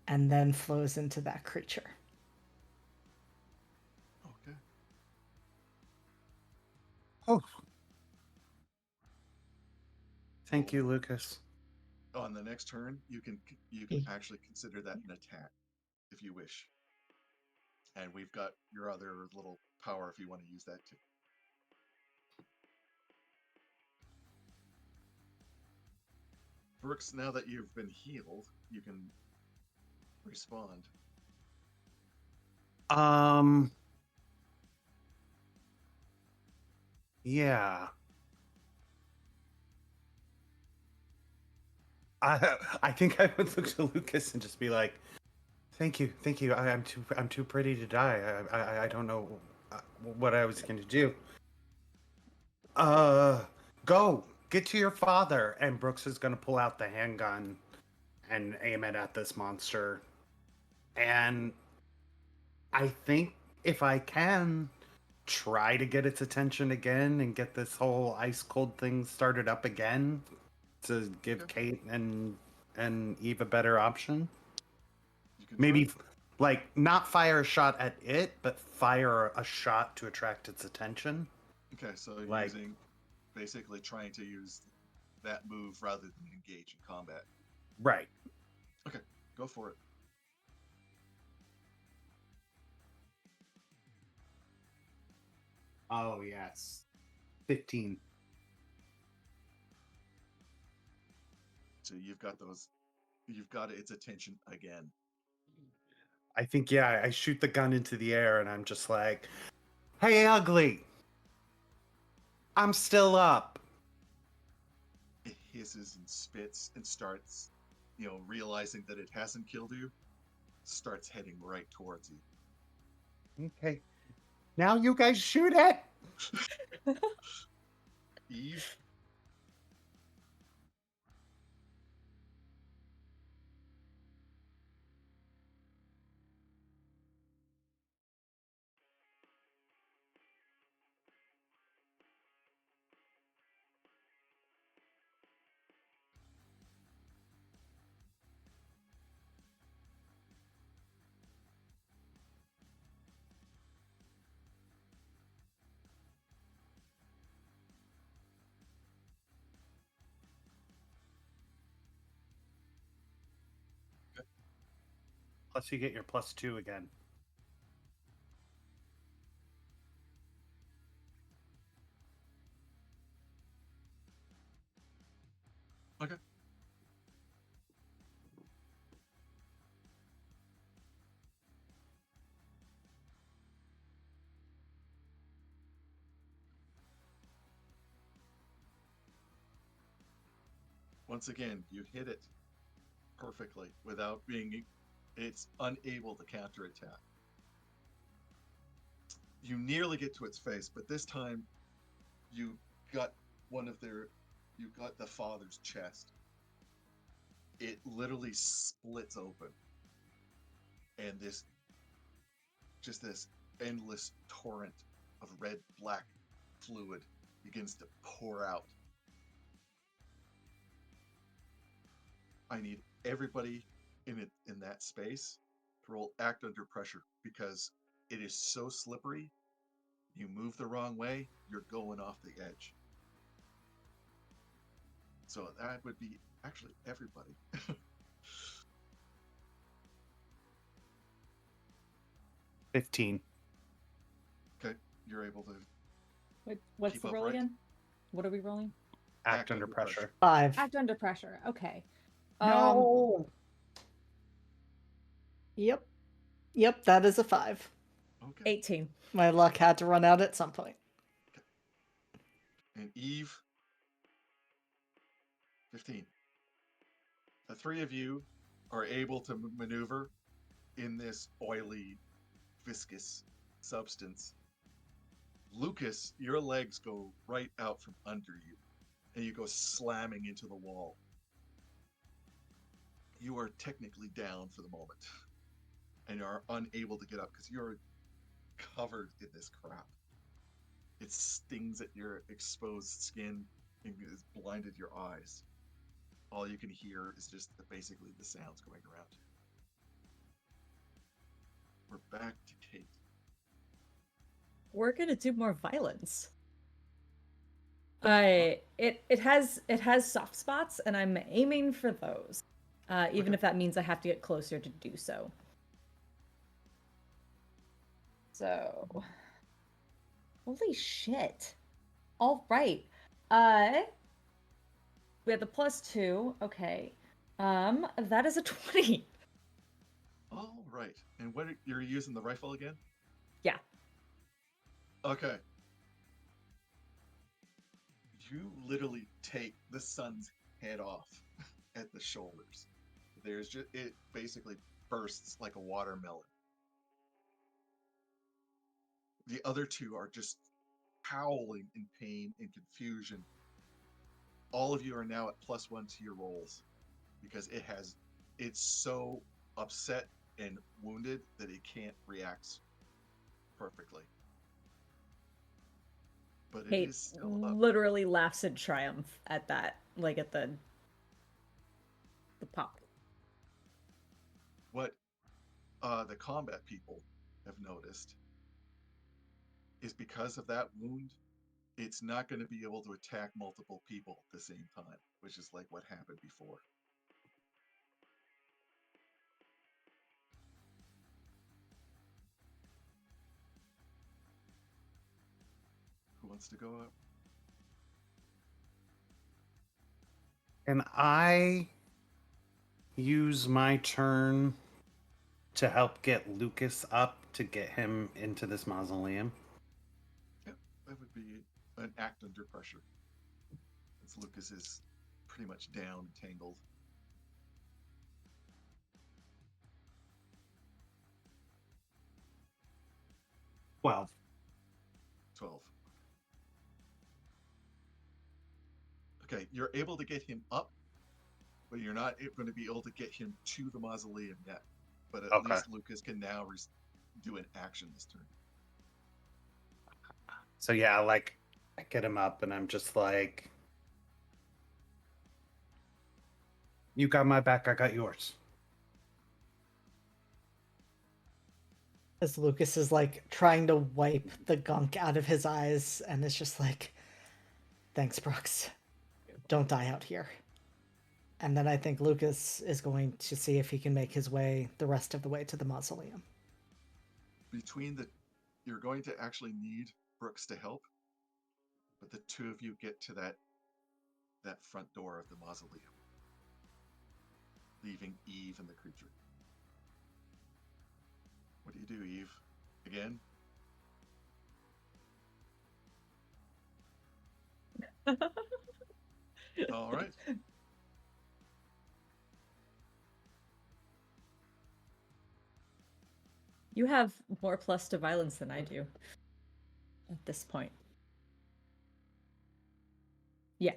and then flows into that creature. Okay. Oh. Thank you, Lucas. On the next turn, you can actually consider that an attack, if you wish. And we've got your other little power if you want to use that too. Brooks, now that you've been healed, you can respond. Yeah. I think I would look to Lucas and just be like, thank you. I'm too pretty to die. I don't know what I was going to do. Go get to your father. And Brooks is going to pull out the handgun and aim it at this monster. And I think if I can try to get its attention again and get this whole ice cold thing started up again to give Kate and Eve a better option. Maybe like not fire a shot at it, but fire a shot to attract its attention. Okay, so Like- using basically trying to use that move rather than engage in combat. Right. Okay, go for it. Oh yes. 15. So you've got its attention again. I think I shoot the gun into the air and I'm just like, "Hey ugly. I'm still up." It hisses and spits and starts, realizing that it hasn't killed you, starts heading right towards you. Okay. Now you guys shoot it. Eve, Plus, you get your +2 again. Okay. Once again, you hit it perfectly without being. It's unable to counterattack. You nearly get to its face, but this time you got you got the father's chest. It literally splits open, and this endless torrent of red black fluid begins to pour out. I need everybody in that space to roll act under pressure, because it is so slippery. You move the wrong way, you're going off the edge. So that would be actually everybody. 15. Okay, you're able to What's keep the up, roll right? again? What are we rolling? Act under pressure. 5. Act under pressure. Okay. No! Yep. Yep, that is a 5. Okay. 18. My luck had to run out at some point. And Eve, 15. The three of you are able to maneuver in this oily, viscous substance. Lucas, your legs go right out from under you, and you go slamming into the wall. You are technically down for the moment, and are unable to get up because you're covered in this crap. It stings at your exposed skin and has blinded your eyes. All you can hear is just basically the sounds going around you. We're back to Kate. We're gonna do more violence. It has soft spots, and I'm aiming for those. Even Okay. if that means I have to get closer to do so. So, holy shit! All right, we have the +2. Okay, that is a 20. All right. And you're using the rifle again? Yeah. Okay. You literally take the son's head off at the shoulders. It basically bursts like a watermelon. The other two are just howling in pain and confusion. All of you are now at +1 to your rolls because it's so upset and wounded that it can't react perfectly. But it Kate is still up. literally laughs in triumph at that, like at the pop. What the combat people have noticed is because of that wound, it's not going to be able to attack multiple people at the same time, which is like what happened before. Who wants to go up? Can I use my turn to help get Lucas up to get him into this mausoleum? Yeah, that would be an act under pressure. Since Lucas is pretty much down and tangled. Well, 12. Okay, you're able to get him up, but you're not going to be able to get him to the mausoleum yet. But at Okay. least Lucas can now do an action this turn. So yeah, like I get him up and I'm just like, you got my back, I got yours. As Lucas is like trying to wipe the gunk out of his eyes, and it's just like, thanks, Brooks. Don't die out here. And then I think Lucas is going to see if he can make his way the rest of the way to the mausoleum. You're going to actually need Brooks to help, but the two of you get to that front door of the mausoleum, leaving Eve and the creature. What do you do, Eve? Again? All right. You have more plus to violence than I do at this point. Yeah.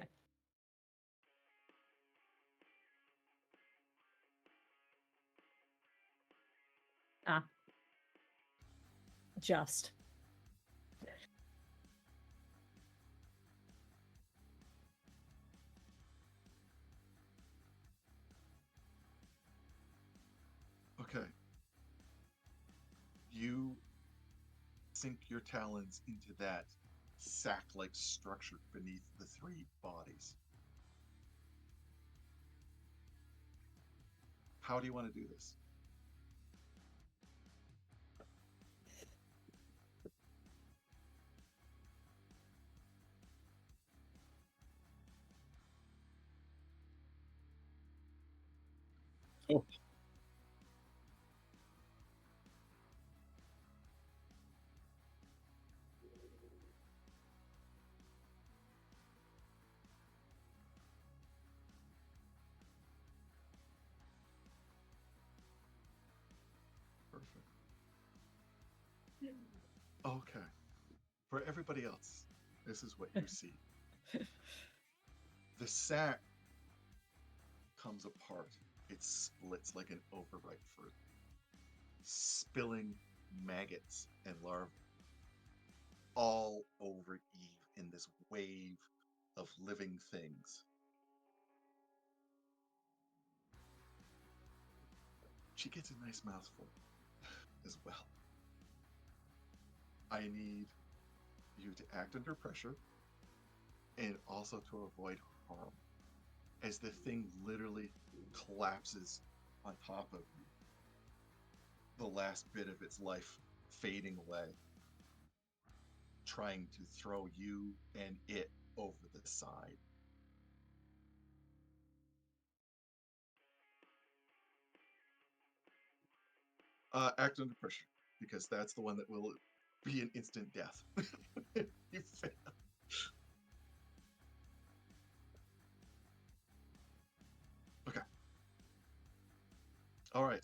Ah. Just. Okay. You sink your talons into that sack-like structure beneath the three bodies. How do you want to do this? Oh. Perfect. Okay. For everybody else, this is what you see. The sack comes apart. It splits like an overripe fruit, spilling maggots and larvae all over Eve in this wave of living things. She gets a nice mouthful as well. I need you to act under pressure and also to avoid harm as the thing literally collapses on top of you, the last bit of its life fading away, trying to throw you and it over the side. Act under pressure, because that's the one that will be an instant death. You fail. Okay. All right.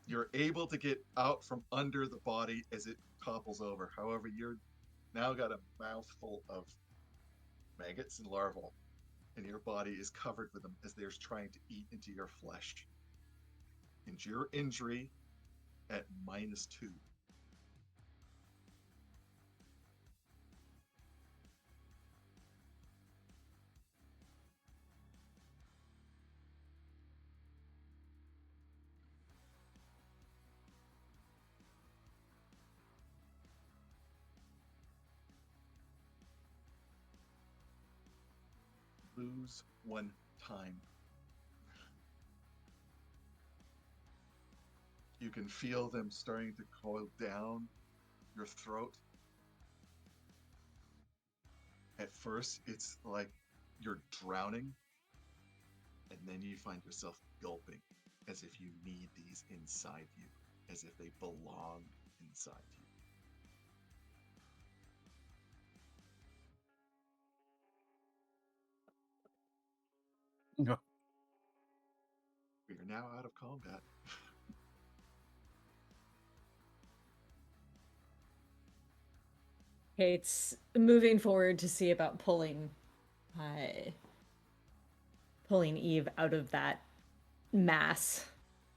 You're able to get out from under the body as it topples over. However, you're now got a mouthful of maggots and larvae, and your body is covered with them as they're trying to eat into your flesh. And your injury at -2. Lose 1 time. You can feel them starting to coil down your throat. At first, it's like you're drowning, and then you find yourself gulping as if you need these inside you, as if they belong inside you. No. We are now out of combat. Kate's moving forward to see about pulling Eve out of that mass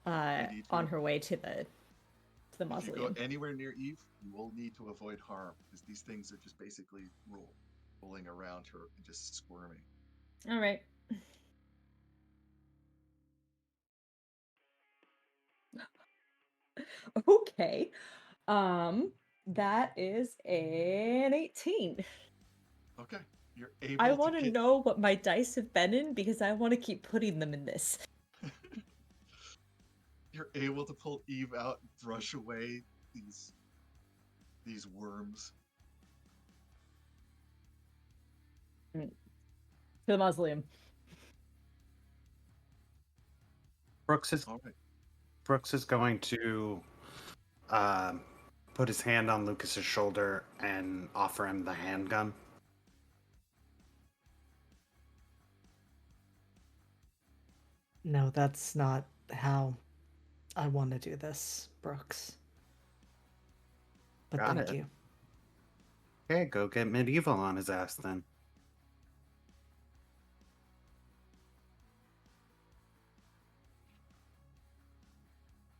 on her way to the mausoleum. If you go anywhere near Eve, you will need to avoid harm, because these things are just basically rolling around her and just squirming. All right. Okay. That is an 18. Okay. You're able I to want to get... know what my dice have been in because I want to keep putting them in this. You're able to pull Eve out and brush away these worms. To the mausoleum. Brooks is All right. Brooks is going to um, put his hand on Lucas's shoulder and offer him the handgun. No, that's not how I want to do this, Brooks. But Got thank it. you. Okay, go get medieval on his ass then.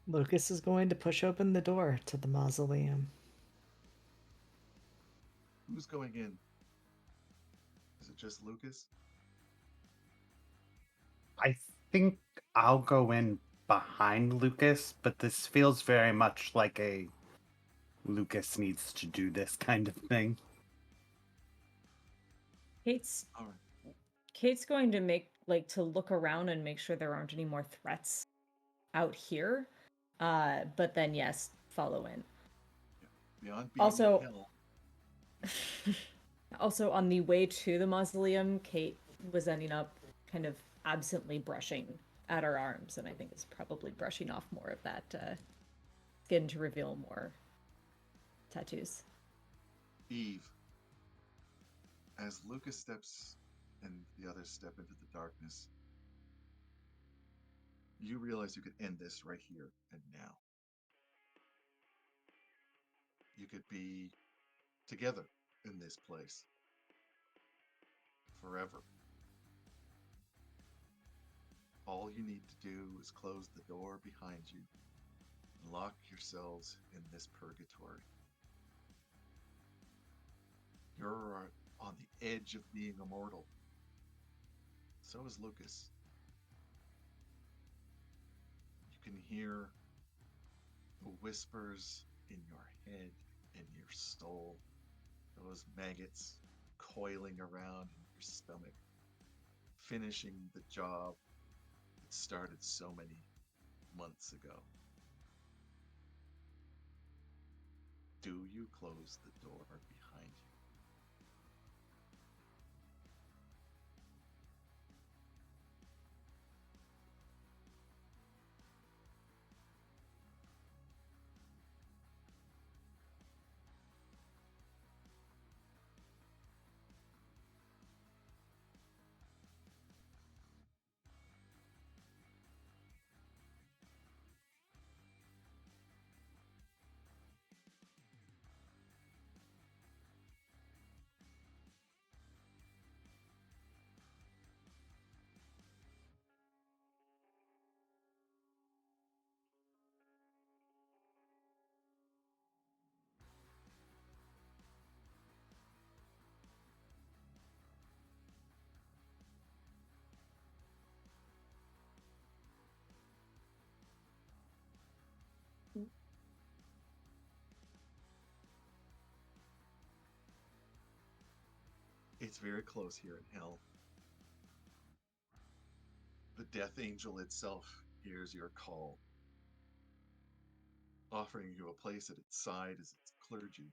Lucas is going to push open the door to the mausoleum. Who's going in? Is it just Lucas? I think I'll go in behind Lucas, but this feels very much like a Lucas needs to do this kind of thing. Kate's All right. Kate's going to to look around and make sure there aren't any more threats out here. But then yes, follow in. Beyond being Also, in hell. also on the way to the mausoleum, Kate was ending up kind of absently brushing at her arms, and I think is probably brushing off more of that skin to reveal more tattoos. Eve. As Lucas steps and the others step into the darkness, you realize you could end this right here and now. You could be together in this place forever. All you need to do is close the door behind you and lock yourselves in this purgatory. You're on the edge of being immortal. So is Lucas. You can hear the whispers in your head and your soul, those maggots coiling around in your stomach, finishing the job that started so many months ago. Do you close the door behind you? It's very close here in hell. The Death Angel itself hears your call, offering you a place at its side as its clergy.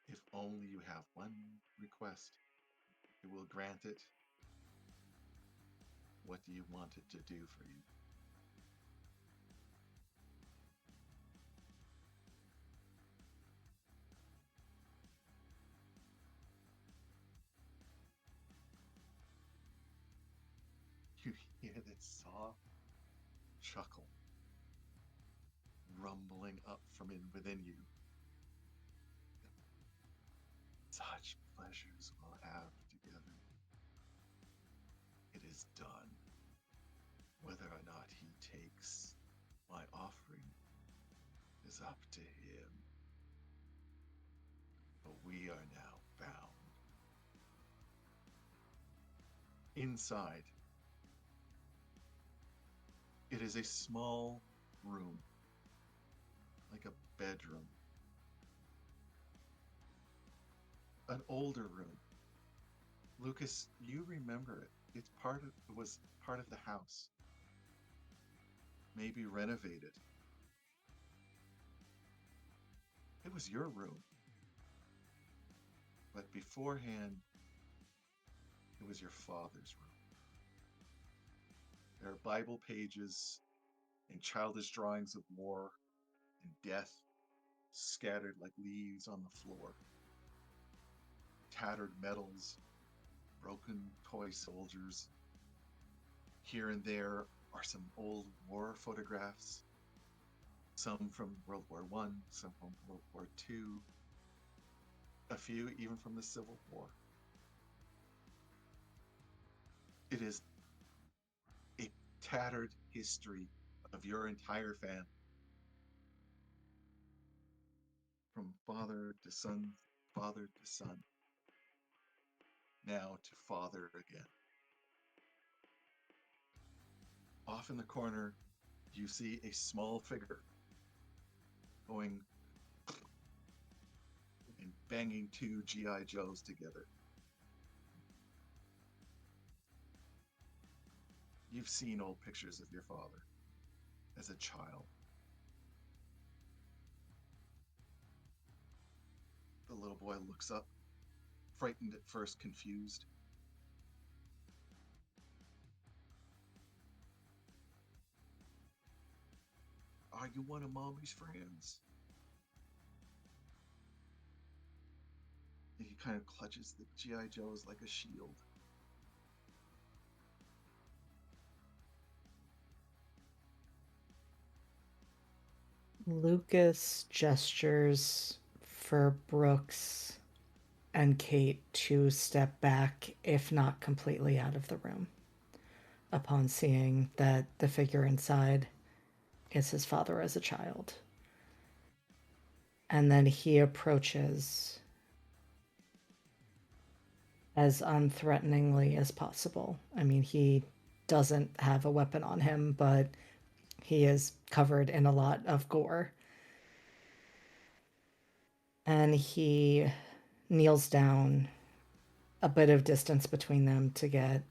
If only you have one request, it will grant it. What do you want it to do for you? You hear this soft chuckle rumbling up from within you. Such pleasures we'll have together. It is done. Whether or not he takes my offering is up to him. But we are now bound. Inside, it is a small room, like a bedroom. an older room. Lucas, you remember it. It was part of the house. Maybe renovated. It was your room. But beforehand, it was your father's room. There are Bible pages and childish drawings of war and death scattered like leaves on the floor. Tattered medals, broken toy soldiers. Here and there are some old war photographs, some from World War I, some from World War II, a few even from the Civil War. It is a tattered history of your entire family, from father to son, now to father again. Off in the corner, you see a small figure going and banging two G.I. Joes together. You've seen old pictures of your father as a child. The little boy looks up, frightened at first, confused. Are you one of Mommy's friends? And he kind of clutches the G.I. Joes like a shield. Lucas gestures for Brooks and Kate to step back, if not completely out of the room, upon seeing that the figure inside is his father as a child. And then he approaches as unthreateningly as possible. I mean, he doesn't have a weapon on him, but he is covered in a lot of gore. And he kneels down, a bit of distance between them to get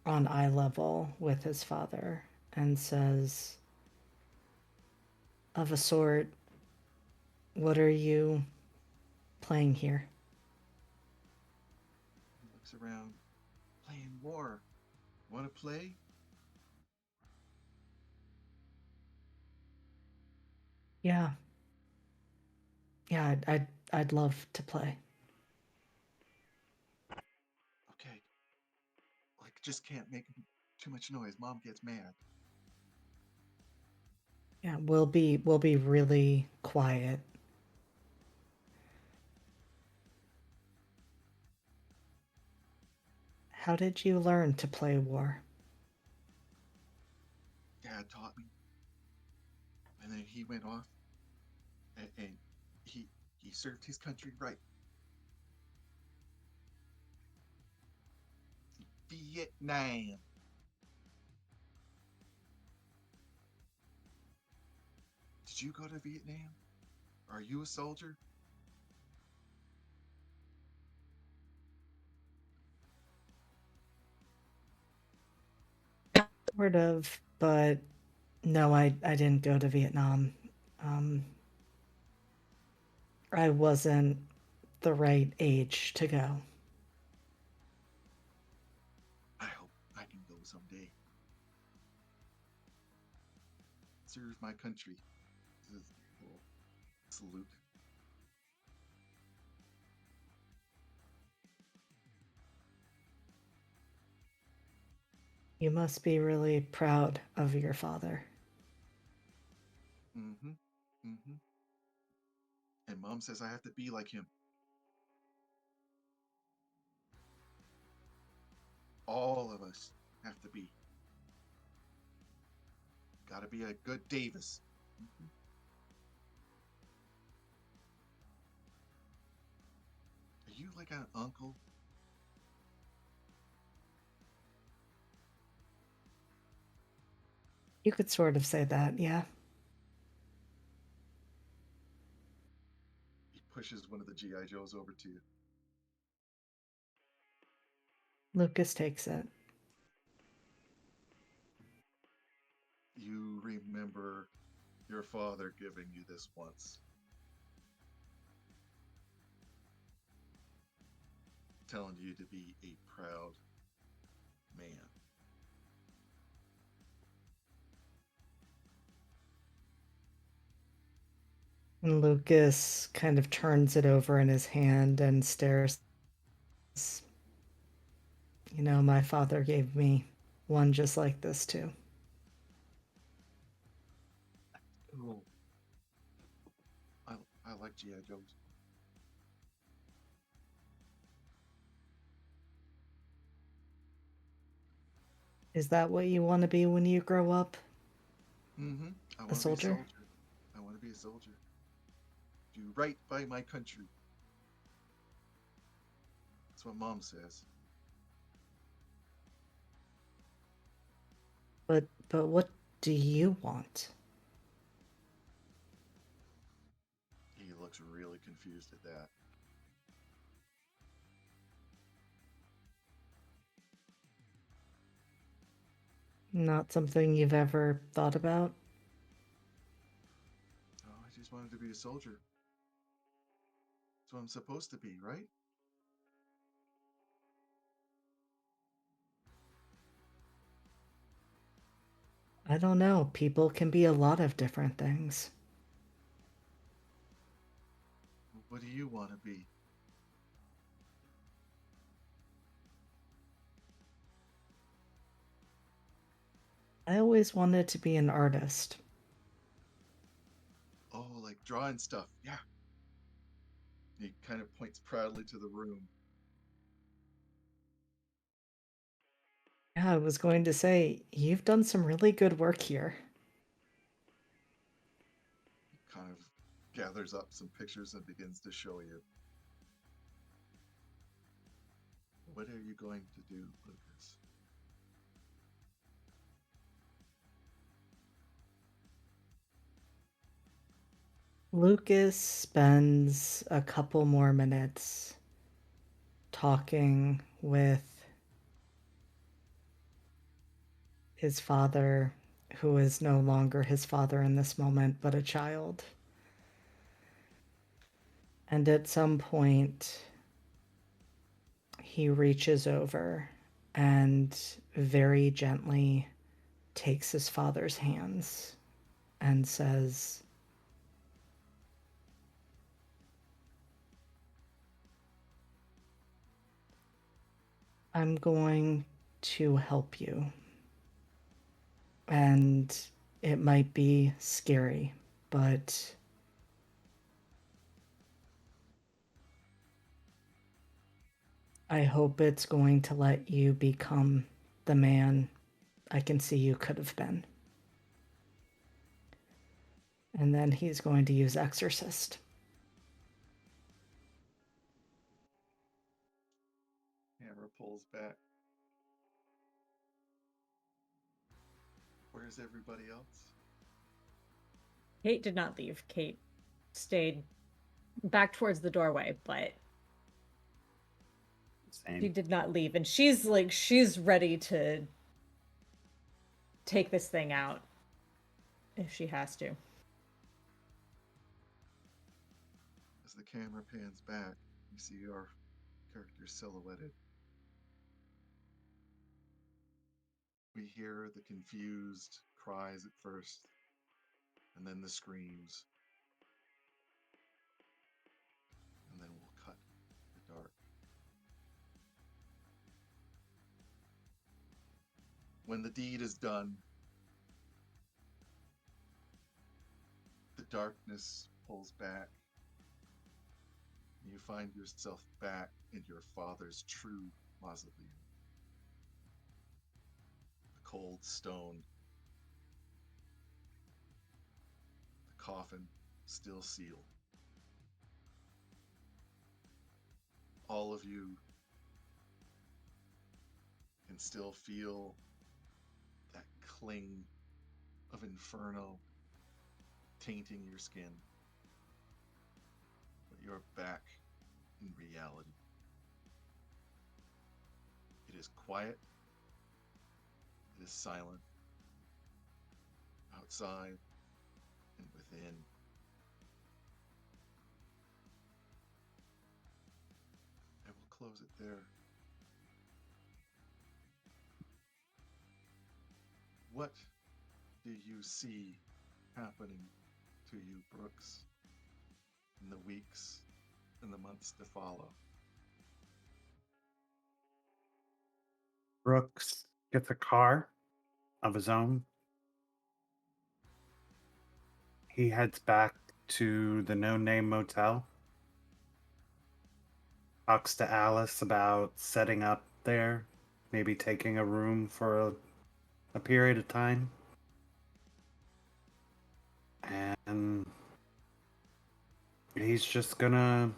on eye level with his father, and says, "Of a sort, what are you playing here?" He looks around. Playing war. Want to play? Yeah. I'd love to play. Okay. Like, just can't make too much noise. Mom gets mad. Yeah, we'll be really quiet. How did you learn to play war? Dad taught me. And then he went off and he served his country right. Vietnam. Did you go to Vietnam? Are you a soldier? Sort of, but no, I didn't go to Vietnam. I wasn't the right age to go. I hope I can go someday. Serve my country. This is a little salute. You must be really proud of your father. Mm-hmm. Mm-hmm. And Mom says I have to be like him. All of us have to be. Gotta be a good Davis. Mm-hmm. Are you like an uncle? You could sort of say that, yeah. He pushes one of the GI Joes over to you. Lucas takes it. You remember your father giving you this once, telling you to be a proud man. And Lucas kind of turns it over in his hand and stares. You know, my father gave me one just like this too. Oh, I like GI Joes. Is that what you want to be when you grow up? Mm-hmm. I A want to be a soldier? soldier. I want to be a soldier. Do right by my country. That's what Mom says. But what do you want? He looks really confused at that. Not something you've ever thought about? Oh, I just wanted to be a soldier. That's what I'm supposed to be, right? I don't know. People can be a lot of different things. What do you want to be? I always wanted to be an artist. Oh, like drawing stuff. Yeah. He kind of points proudly to the room. Yeah, I was going to say, you've done some really good work here. He kind of gathers up some pictures and begins to show you. What are you going to do, Lucas? Lucas spends a couple more minutes talking with his father, who is no longer his father in this moment, but a child. And at some point, he reaches over and very gently takes his father's hands and says, I'm going to help you. And it might be scary, but I hope it's going to let you become the man I can see you could have been. And then he's going to use Exorcist. Camera pulls back. Where's everybody else? Kate did not leave. Kate stayed back towards the doorway, but she Same. did not leave. And she's ready to take this thing out if she has to. As the camera pans back, you see our character silhouetted. We hear the confused cries at first, and then the screams. And then we'll cut the dark. When the deed is done, the darkness pulls back. You find yourself back in your father's true mausoleum. The cold stone, the coffin still sealed. All of you can still feel that cling of inferno tainting your skin. But you're back in reality. It is quiet. It is silent. Outside and within. I will close it there. What do you see happening to you, Brooks, in the weeks and the months to follow? Brooks gets a car of his own. He heads back to the No Name Motel. Talks to Alice about setting up there, maybe taking a room for a period of time. And he's just gonna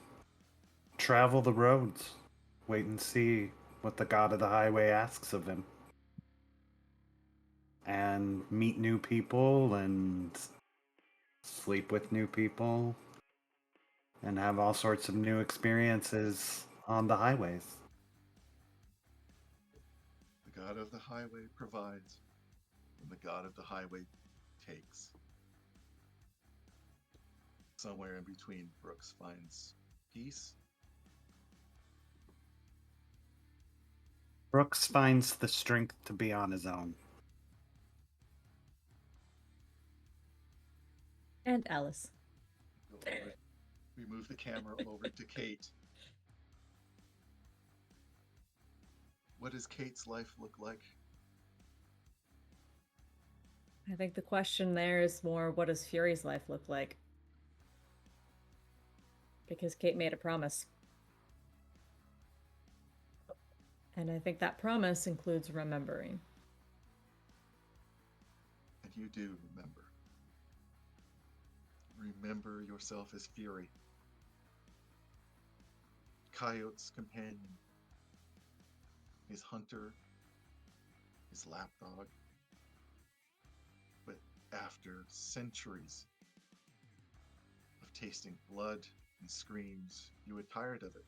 travel the roads, wait and see what the God of the Highway asks of him. And meet new people and sleep with new people and have all sorts of new experiences on the highways. The God of the highway provides, and the God of the highway takes. Somewhere in between, Brooks finds peace. Brooks finds the strength to be on his own. And Alice. We move the camera over to Kate. What does Kate's life look like? I think the question there is more, what does Fury's life look like? Because Kate made a promise. And I think that promise includes remembering. And you do remember. Remember yourself as Fury. Coyote's companion. His hunter. His lapdog. But after centuries of tasting blood and screams, you were tired of it.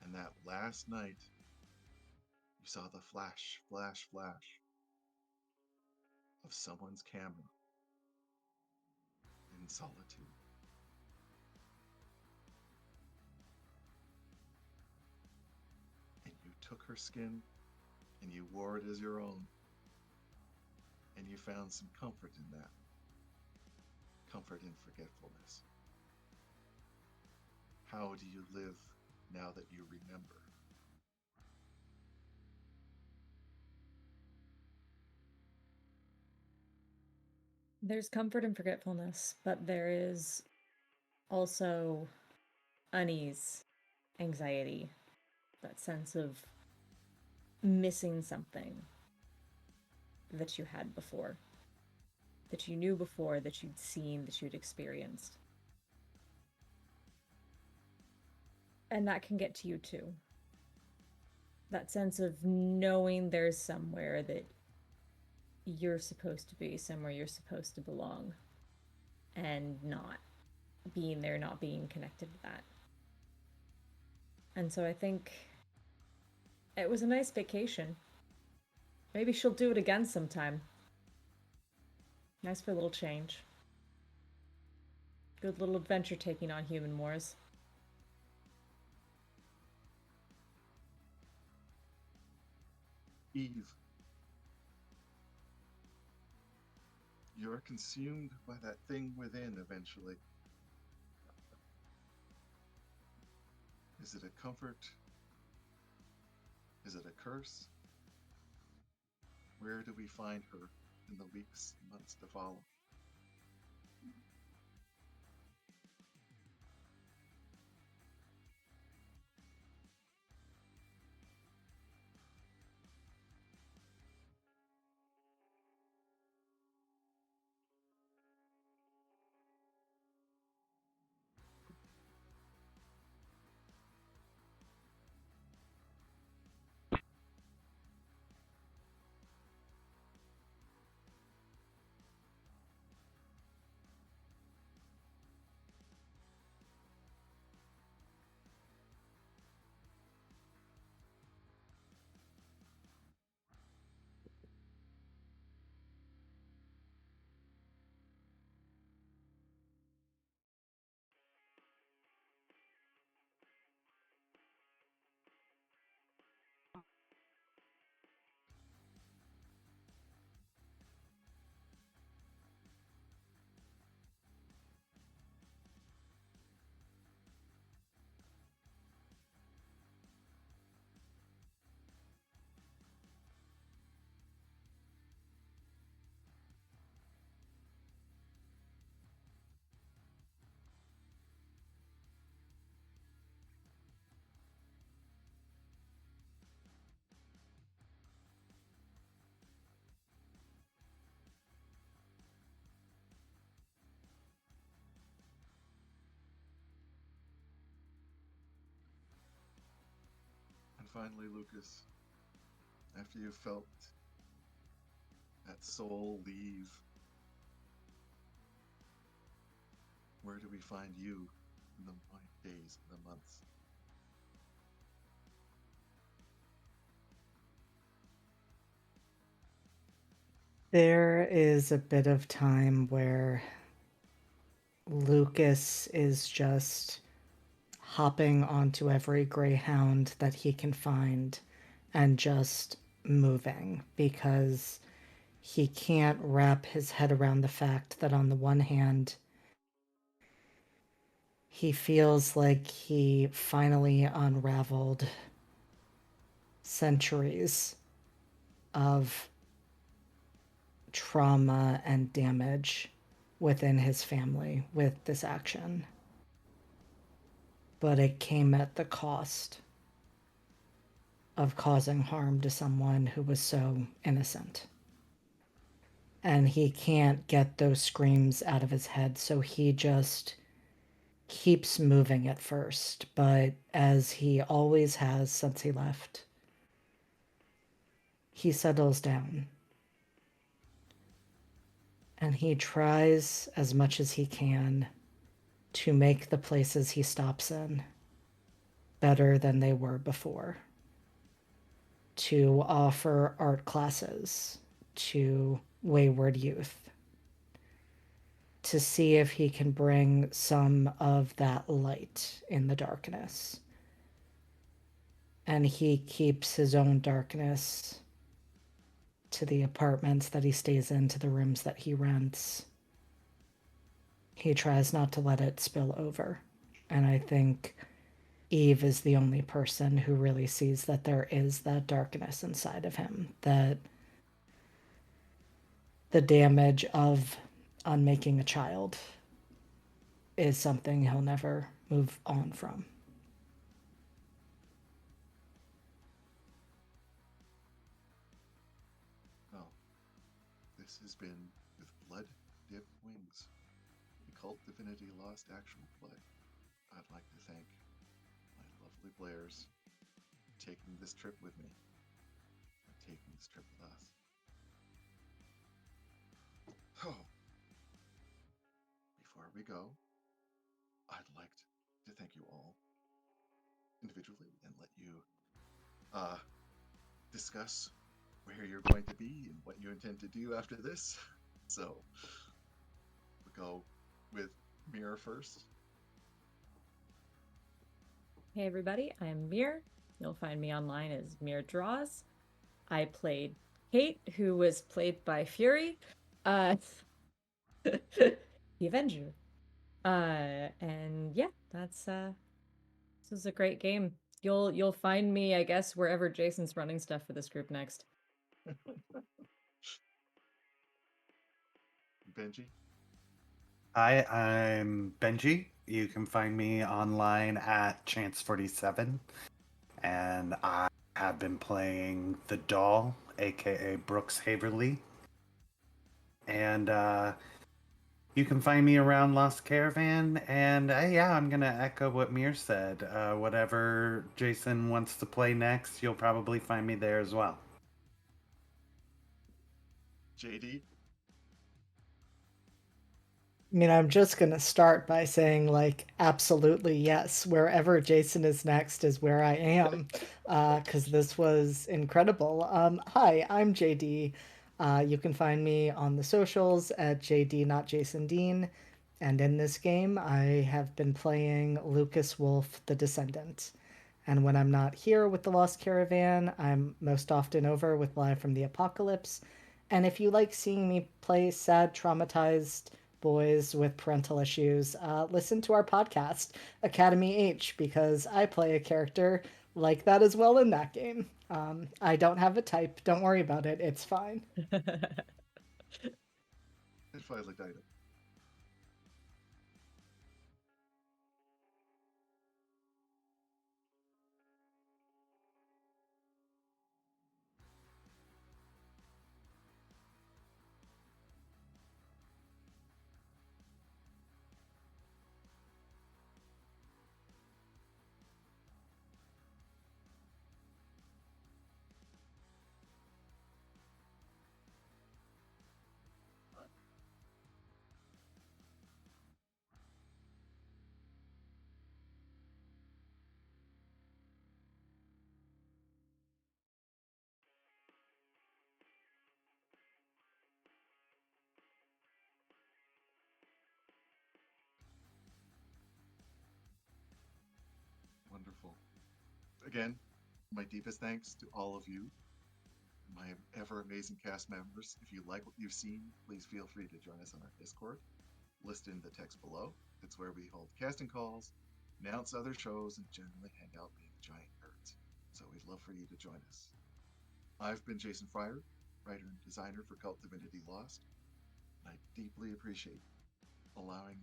And that last night, you saw the flash, flash, flash of someone's camera in solitude. And you took her skin and you wore it as your own. And you found some comfort in that. Comfort in forgetfulness. How do you live now that you remember? There's comfort in forgetfulness, but there is also unease, anxiety, that sense of missing something that you had before, that you knew before, that you'd seen, that you'd experienced. And that can get to you too. That sense of knowing there's somewhere that you're supposed to be, somewhere you're supposed to belong, and not being there, not being connected to that. And so I think it was a nice vacation. Maybe she'll do it again sometime. Nice for a little change. Good little adventure taking on human wars. Eve, you're consumed by that thing within eventually. Is it a comfort? Is it a curse? Where do we find her in the weeks and months to follow? finally, Lucas, after you felt that soul leave, where do we find you in the days, in the months? There is a bit of time where Lucas is just hopping onto every greyhound that he can find and just moving because he can't wrap his head around the fact that on the one hand, he feels like he finally unraveled centuries of trauma and damage within his family with this action. But it came at the cost of causing harm to someone who was so innocent. And he can't get those screams out of his head, so he just keeps moving at first. But as he always has since he left, he settles down. And he tries as much as he can to make the places he stops in better than they were before. To offer art classes to wayward youth. To see if he can bring some of that light in the darkness. And he keeps his own darkness to the apartments that he stays in, to the rooms that he rents. He tries not to let it spill over. And I think Eve is the only person who really sees that there is that darkness inside of him, that the damage of unmaking a child is something he'll never move on from. Well, this has been With Blood Dipped Wings, the KULT Divinity Lost Actual play. I'd like to thank my lovely players for taking this trip with me, and taking this trip with us. So, before we go, I'd like to thank you all individually and let you discuss where you're going to be and what you intend to do after this. So, we'll go with Mira first. Hey everybody, I'm Mir. You'll find me online as Mir Draws. I played Kate, who was played by Fury, the Avenger. And yeah, this is a great game. You'll find me, I guess, wherever Jason's running stuff for this group next. Benji. Hi, I'm Benji. You can find me online at Chance47. And I have been playing the doll, aka Brooks Haverly. And you can find me around Lost Caravan. And yeah, I'm going to echo what Mir said. Whatever Jason wants to play next, you'll probably find me there as well. JD. I mean, I'm just going to start by saying, like, absolutely yes. Wherever Jason is next is where I am, because this was incredible. Hi, I'm JD. You can find me on the socials at JD Not Jason Dean. And in this game, I have been playing Lucas Wolf, the Descendant. And when I'm not here with the Lost Caravan, I'm most often over with Live from the Apocalypse. And if you like seeing me play sad, traumatized boys with parental issues, listen to our podcast, Academy H, because I play a character like that as well in that game. I don't have a type. Don't worry about it. It's fine. And finally, Dino. again, my deepest thanks to all of you, my ever amazing cast members. If you like what you've seen, please feel free to join us on our Discord, listed in the text below. It's where we hold casting calls, announce other shows, and generally hang out being giant nerds. So we'd love for you to join us. I've been Jason Fryer, writer and designer for KULT Divinity Lost, and I deeply appreciate allowing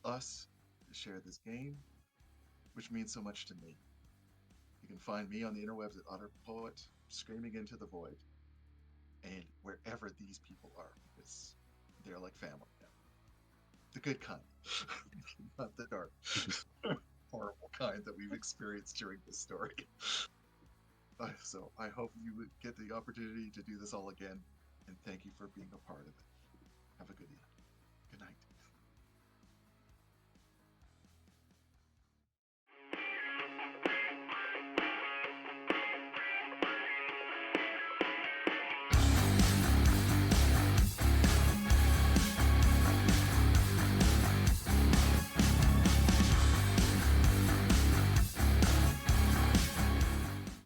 us to share this game, which means so much to me. You can find me on the interwebs at OtterPoet, screaming into the void, and wherever these people are, because they're like family now. The good kind, not the dark, horrible kind that we've experienced during this story. So I hope you would get the opportunity to do this all again, and thank you for being a part of it. Have a good evening.